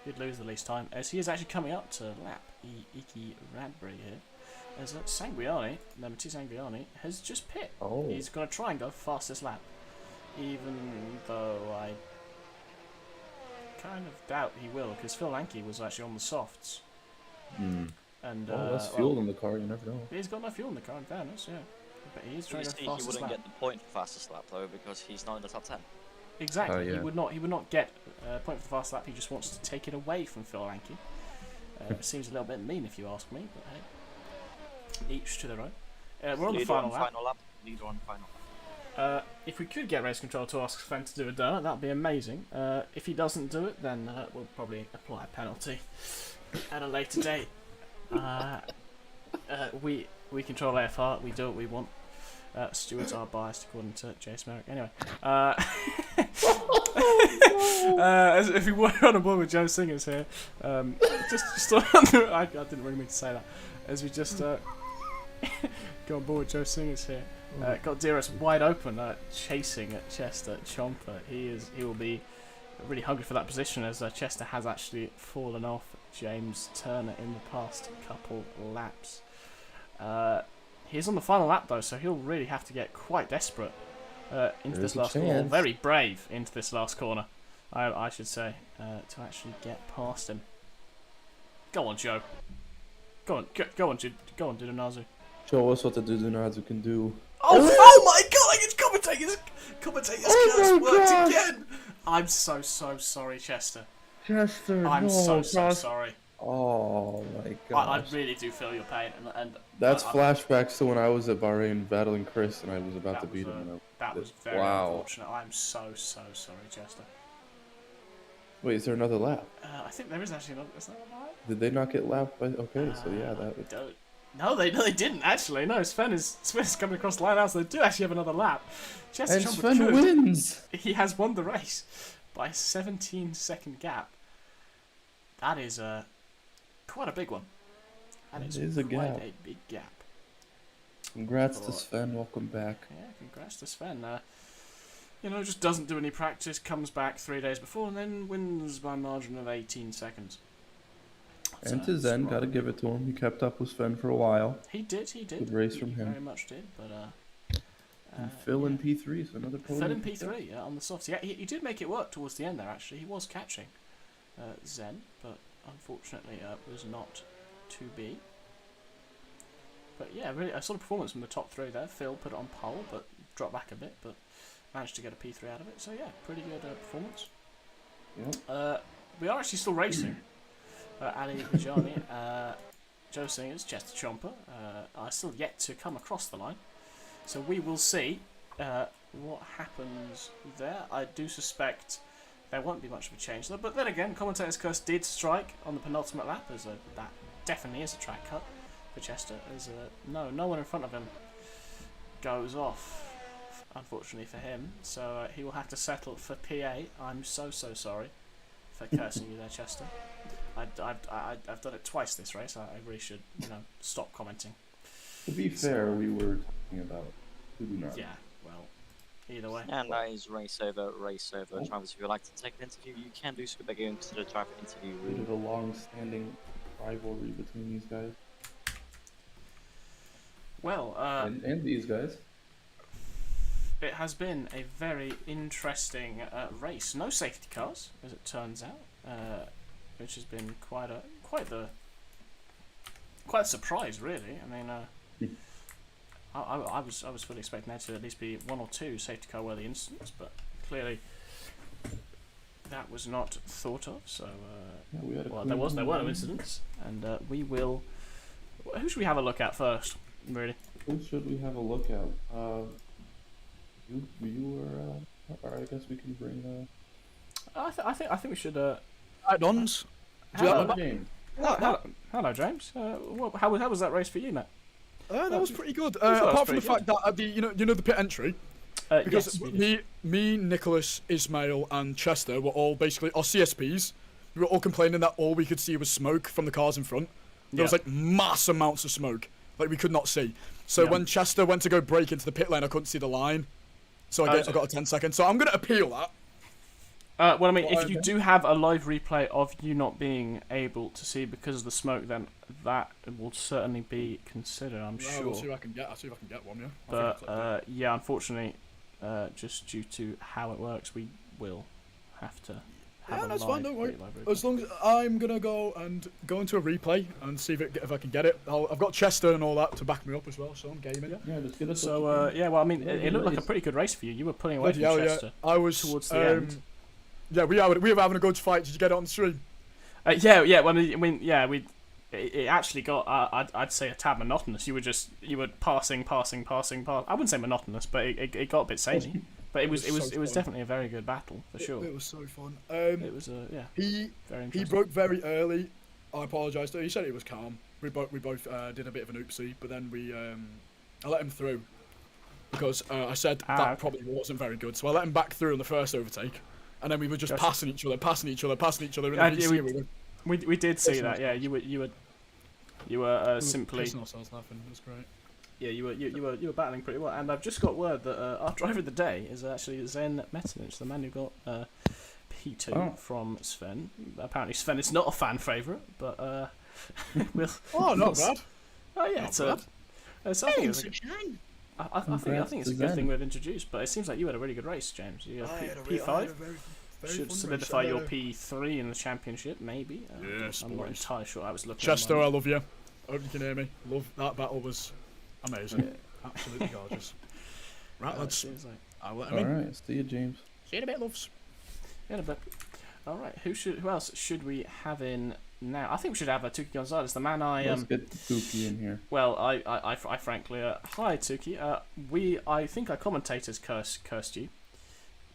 He'd lose the least time, as he is actually coming up to lap Iki Radbury here. As Matthias Sanguiani has just pit. Oh. He's going to try and go fastest lap, even though I kind of doubt he will, because Phil Lanky was actually on the softs. And less fuel in the car, you never know. He's got no fuel in the car, in fairness, yeah. But he is trying to go fastest lap. He wouldn't get the point for fastest lap though, because he's not in the top 10. Exactly. Yeah. He would not get a point for the fast lap. He just wants to take it away from Phil Lanky. It seems a little bit mean if you ask me, but hey, each to their own. We're on the final lap. Leader on final lap. If we could get race control to ask Sven to do a donut, that'd be amazing. If he doesn't do it, then we'll probably apply a penalty at a later date. We control AFR. We do what we want. Stewards are biased according to Jace Merrick. Anyway, if we were on a board with Joe Singers here, just I didn't really mean to say that. As we just go on board with Joe Singers here, got Dearest wide open, chasing at Chester Chomper. He will be really hungry for that position, as Chester has actually fallen off James Turner in the past couple laps. He's on the final lap though, so he'll really have to get quite desperate into this last corner. Very brave into this last corner, I should say, to actually get past him. Go on, Joe. Go on, Dudunazu. Show us what the Dudunazu can do. Oh my God! It's commentator's curse worked again. I'm so sorry, Chester. Chester, I'm so sorry. Oh my God! I really do feel your pain, and that's flashbacks to when I was at Bahrain battling Chris, and I was about to beat him. That was very unfortunate. I'm so sorry, Chester. Wait, is there another lap? I think there is actually another. Is there a lap? Did they not get lapped by? Okay, so yeah, that would. No, they didn't actually. No, Sven is coming across the line now, so they do actually have another lap. Chester and Sven wins. He has won the race by a 17-second gap. That is quite a big one. That is a quite gap. a big gap. Congrats to Sven. Welcome back. Yeah, congrats to Sven. Just doesn't do any practice, comes back 3 days before, and then wins by a margin of 18 seconds. And to Zen, gotta give it to him. He kept up with Sven for a while. He did. Good race from him. Very much did, but and Phil in P3, so another podium. Phil in P3, on the softs. Yeah, he did make it work towards the end there. Actually, he was catching Zen, but unfortunately was not to be. But yeah, really a sort of performance from the top three there. Phil put it on pole, but dropped back a bit, but managed to get a P3 out of it. So yeah, pretty good performance. Yep. We are actually still racing. Ali Bajani, Joe Singers, Chester Chomper are still yet to come across the line. So we will see what happens there. I do suspect there won't be much of a change there. But then again, Commentator's Curse did strike on the penultimate lap. That definitely is a track cut for Chester. As no one in front of him goes off, unfortunately for him. So he will have to settle for PA. I'm so sorry for cursing you there, Chester. I've done it twice this race. I really should, stop commenting. To be fair, we were talking about Dudunazu. Yeah, well, either way. And that is race over. Travis, if you'd like to take an interview, you can do so by going to the driver interview room. Bit of a long-standing rivalry between these guys. Well, and these guys. It has been a very interesting race. No safety cars, as it turns out. Which has been quite a surprise, really. I mean, I was fully expecting there to at least be one or two safety car worthy incidents, but clearly that was not thought of. So there were no incidents, and we will. Who should we have a look at first? Really? Who should we have a look at? You or I guess we can bring. I think we should. Dons. Hello, James. Hello, James. How was that race for you, mate? That was pretty good. Apart from the fact that at the the pit entry, because yes, me, Nicholas, Ismail, and Chester were all basically our CSPs. We were all complaining that all we could see was smoke from the cars in front. There was like mass amounts of smoke, like we could not see. So when Chester went to go break into the pit lane, I couldn't see the line. So I got a 10 seconds. So I'm gonna appeal that. Well, I mean, if you do have a live replay of you not being able to see because of the smoke, then that will certainly be considered, I'm sure. I'll see if I can get one, yeah. But, yeah, unfortunately, just due to how it works, we will have to have that's fine, don't worry. As long as I'm going to go into a replay and see if I can get it. I've got Chester and all that to back me up as well, so I'm gaming. Yeah, let's get us. So, yeah, well, I mean, it looked like a pretty good race for you. You were pulling away from Chester. I was towards the end. Yeah, we were having a good fight. Did you get it on the stream? Yeah. Well, I mean, yeah. It actually got. I'd say a tad monotonous. You were passing. I wouldn't say monotonous, but it got a bit samey. But it was definitely a very good battle for sure. It was so fun. It was He broke very early. I apologise to him. He said it was calm. We both did a bit of an oopsie, but then I let him through. because I said that okay. probably wasn't very good. So I let him back through on the first overtake, and then we were just Gotcha. passing each other in the Yeah, VC. we did see Pissing that. Yeah, you were simply pissing ourselves laughing. It was great. yeah you were battling pretty well. And I've just got word that our driver of the day is actually Zen Metinich, the man who got P2 from Sven. Apparently Sven is not a fan favourite, but we'll. Oh, not bad. Oh yeah, Not so bad. I think it's I think it's a good thing we've introduced, but it seems like you had a really good race, James. You got P5. Should solidify your P3 in the championship, maybe. Yes, I'm not boys. entirely sure. I was looking. Chester, I online. love you. Hope you can hear me. Love that battle was amazing. Absolutely gorgeous. Right, It lads. seems like I'll let All him in. right, see you, James. See you in a bit, loves. in a bit. All right, who else should we have in now? I think we should have Tuki Gonzalez, the man Let's get Tuki in here. Well, I frankly, hi Tuki. I think our commentators cursed you,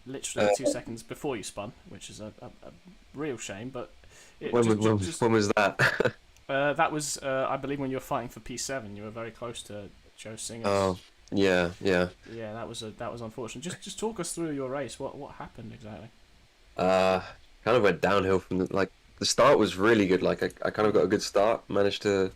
literally 2 seconds before you spun, which is a real shame. But When was that? that was, I believe, when you were fighting for P7. You were very close to Joe Singer. Oh, yeah. Yeah, that was unfortunate. Just talk us through your race. What happened exactly? Kind of went downhill from the start was really good. Like I kind of got a good start, managed to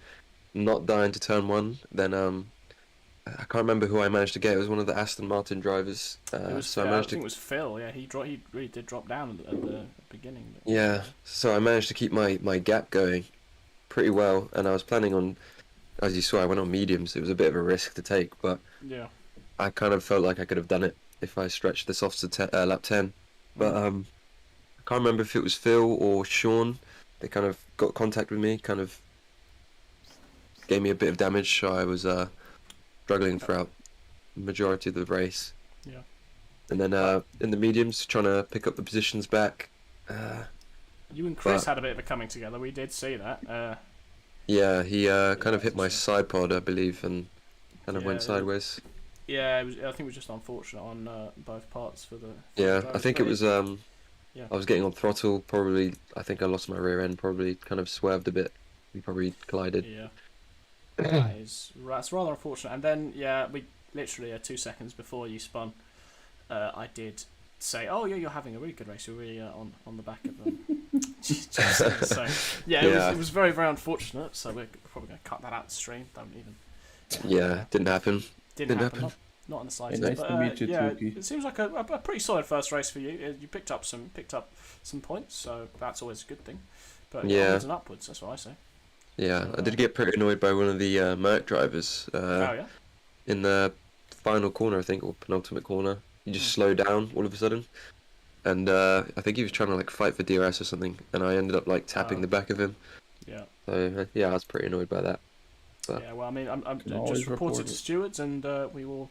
not die into turn one. Then I can't remember who I managed to get. It was one of the Aston Martin drivers. It was, so I I managed think to it was Phil. Yeah, he really did drop down at the beginning. But, yeah. So I managed to keep my gap going pretty well, and I was planning on, as you saw, I went on mediums. It was a bit of a risk to take, but yeah. I kind of felt like I could have done it if I stretched this off to lap 10. But I can't remember if it was Phil or Sean. They kind of got contact with me, kind of gave me a bit of damage, so I was struggling throughout the majority of the race. Yeah. And then in the mediums, trying to pick up the positions back. You and Chris had a bit of a coming together. We did see that. Yeah, he kind of hit my side pod, I believe, and kind of went sideways. Yeah, I think it was just unfortunate on both parts for the. Yeah, I think it was. Yeah. I was getting on throttle. Probably, I think I lost my rear end. Probably kind of swerved a bit. We probably collided. Yeah. That's rather unfortunate. And then, yeah, we literally 2 seconds before you spun, I did say, "Oh yeah, you're having a really good race. You're really on the back of them." So yeah, it was very very unfortunate. So we're probably going to cut that out the stream. Don't even. Yeah, didn't happen. Didn't happen. Not in the slightest. Nice but, to meet you, yeah, Tuki. it seems like a pretty solid first race for you. You picked up some points, so that's always a good thing. But Yeah. onwards and upwards, that's what I say. Yeah, I did get pretty annoyed by one of the Merc drivers. Oh yeah. In the final corner, I think, or penultimate corner, he just slowed down all of a sudden, and I think he was trying to like fight for DRS or something, and I ended up like tapping the back of him. Yeah. So yeah, I was pretty annoyed by that. But Yeah. Well, I mean, I'm Can always just reported report to it. stewards, and we will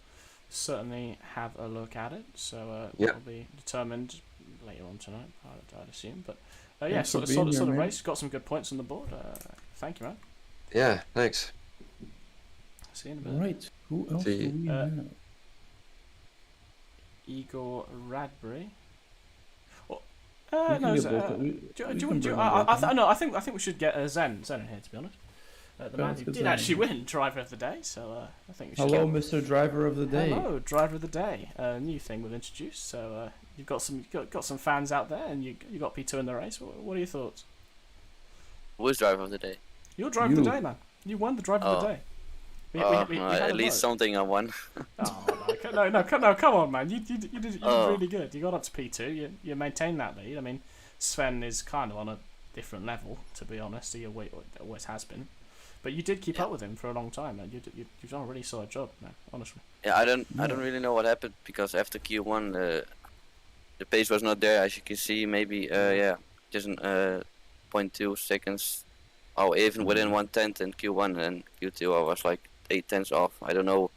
certainly have a look at it. So Yeah. that'll be determined later on tonight, I'd assume. But yeah, Thanks for solid being here, man. race. Got some good points on the board. Thank you, man. yeah, thanks. See you in a bit. All right, who else See do we you. have? Igor Radbury. Oh, We can no, get Z- both of- we- do we you can want bring to? them both in. No, I think we should get Zen in here. To be honest, the Okay, man let's who get did Zen actually in. win driver of the day. So I think we should. Hello, get... Mr. Driver of the Day. Hello, driver of the day. New thing we've introduced. So you've got some fans out there, and you got P2 in the race. What are your thoughts? Who's driver of the day? You're driver of the You. day, man. You won the driver of the day. We had At a least vote. something I won. Oh no, come on, man. You did Oh. really good. You got up to P2. You maintained that lead. I mean, Sven is kind of on a different level, to be honest. He always has been. But you did keep up with him for a long time, man. You've done a really solid job, man. Honestly. Yeah, I don't really know what happened because after Q1 the pace was not there, as you can see. Maybe just 0.2 seconds. Oh, even within 1/10 in Q1 and Q2 I was like 8/10 off. I don't know.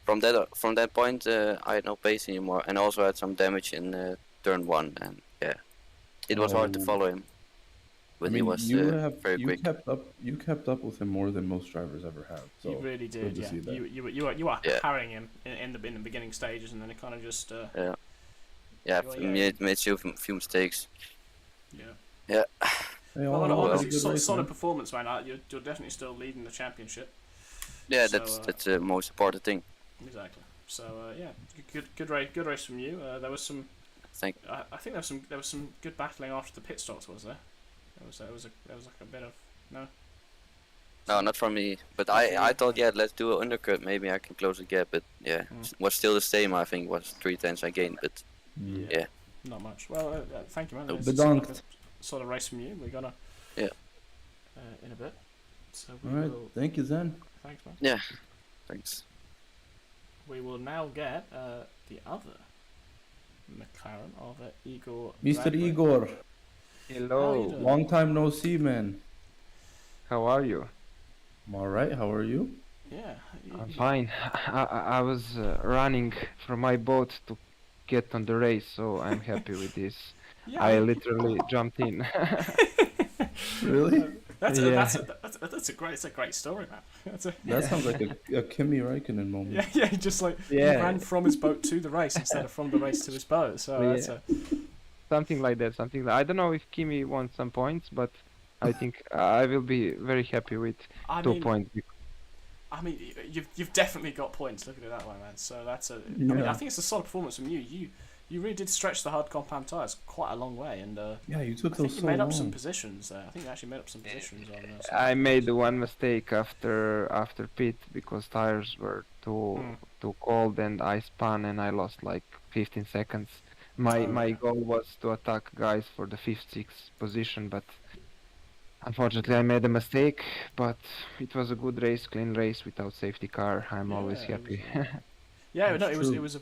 From that point I had no pace anymore, and also had some damage in turn 1, and yeah, it was hard to follow him. But he was very quick. You kept up with him more than most drivers ever have. So You really did, good to yeah. see that. You were Yeah. carrying him in the beginning stages, and then it kind of just Yeah, Well, yeah. made few mistakes. yeah. Hey, Well, all in all, honestly, good race, solid man. performance, man. You're definitely still leading the championship. Yeah, So, that's the most important thing. Exactly. So yeah, good race from you. There was some. Thank. I think there was some good battling after the pit stops, was there? There was like a bit of no. No, not from me. But Not from you. I thought, yeah, let's do an undercut. Maybe I can close the gap. But yeah, it was still the same. I think it was 3 tenths I gained. But yeah. Not much. Well, thank you, man. Nope. It's just like a sort of race from you. We're gonna in a bit. So we All right. will. Thank you, Zen. Thanks, man. Yeah. Thanks. We will now get the other McLaren of Igor. Mr. Bradbury. Igor. How you Hello, doing? Long time no see, man. how are you? I'm all right. How are you? Yeah. I'm fine. I was running from my boat to get on the race, so I'm happy with this. Yeah. I literally jumped in. Really? That's Yeah. a great story, man. That sounds like a Kimi Räikkönen moment. Yeah, he just like he Yeah. ran from his boat to the race instead of from the race to his boat. So Yeah. that's a Something like that. I don't know if Kimi won some points, but I think I will be very happy with I 2 mean, points. I mean, you've definitely got points. Look at it that way, man. So that's a. I mean, Yeah. I think it's a solid performance from you. You really did stretch the hard compound tires quite a long way, and Yeah, you took I think those you so made long. up some positions there. I think you actually made up some positions on this. I made one mistake after pit because tires were too cold and I spun and I lost like 15 seconds. My goal was to attack guys for the 5th, 6th position, but unfortunately I made a mistake. But it was a good race, clean race without safety car. I'm always Yeah, it happy. Yeah, That's no, it true. was a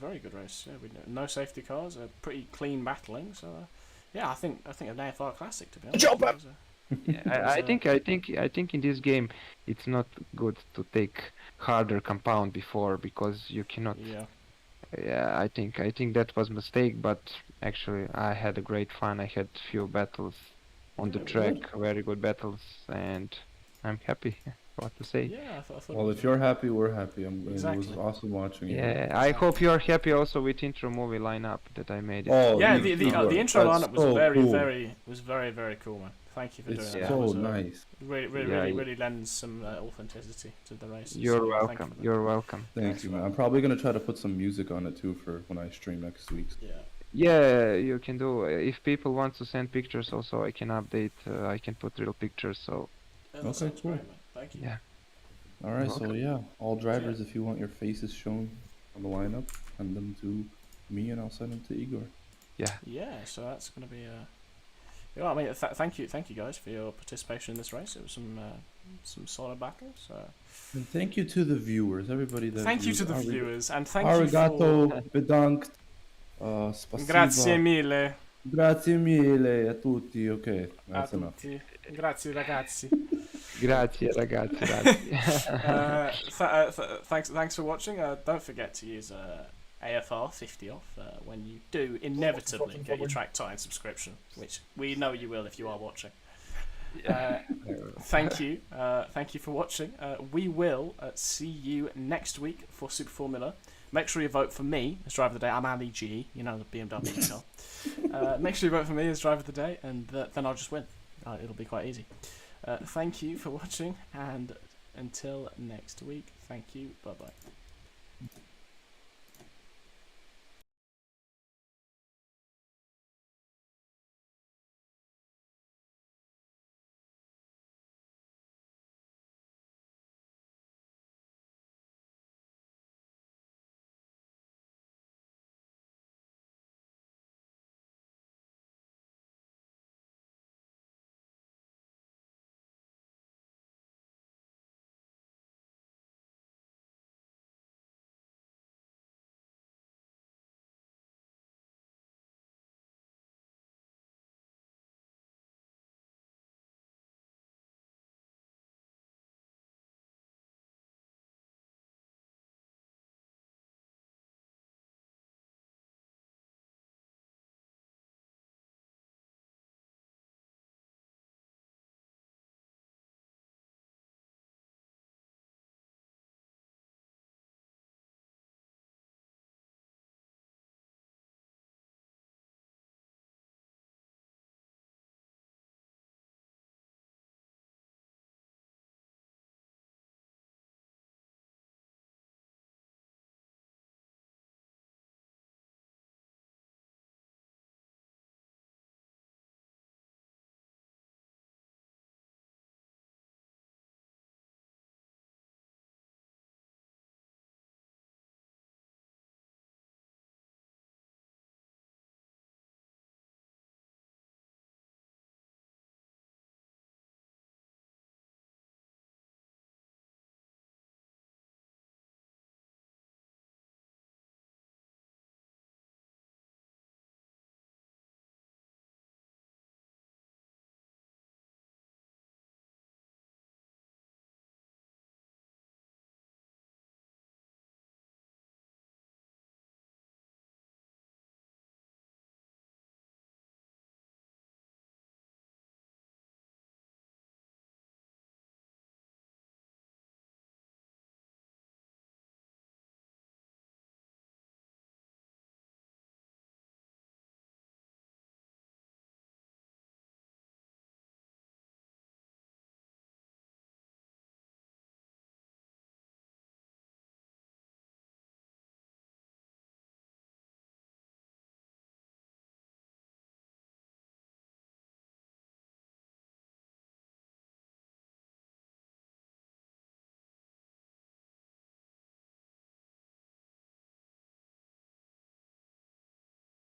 very good race. Yeah, with no safety cars, a pretty clean battling. So yeah, I think an AFR classic, to be honest. Jump up! It was I think in this game it's not good to take harder compound before because you cannot. yeah. Yeah, I think that was mistake, but actually I had a great fun. I had few battles on the Yeah, track, very good battles, and I'm happy. What to say? Yeah, I thought. Well, if you're happy, we're happy. It Exactly. was awesome watching you. Yeah, I hope you're happy also with intro movie lineup that I made. Oh, Yeah, Igor, the intro that's lineup was so very cool. very cool, man. Thank you for It's doing that. so It was, nice. really lends some authenticity to the race. You're So, thank you welcome. for that. You're welcome. Thank you, man. I'm probably gonna try to put some music on it too for when I stream next week. Yeah. Yeah, you can do. If people want to send pictures, also I can update. I can put real pictures. So That Okay, sounds cool. great, man. Thank you. yeah. All right, Welcome. so yeah, all drivers, if you want your faces shown on the lineup, send them to me and I'll send them to Igor. Yeah, so that's going to be yeah, I mean, thank you guys for your participation in this race. It was some solid battles. And thank you to the viewers, everybody that. Thank you viewed. to the viewers and thank Arigato, you bedankt, for. spasiba. Grazie mille Grazie mille a tutti. Okay, a that's enough. tutti. Grazie ragazzi. Grazie, ragazzi. Thanks for watching. Don't forget to use AFR 50 off when you do inevitably get your track time subscription, which we know you will if you are watching. Thank you for watching. We will see you next week for Super Formula. Make sure you vote for me as driver of the day. I'm Ali G, you know, the BMW car. Make sure you vote for me as driver of the day, and then I'll just win. It'll be quite easy. Thank you for watching, and until next week, thank you. Bye bye.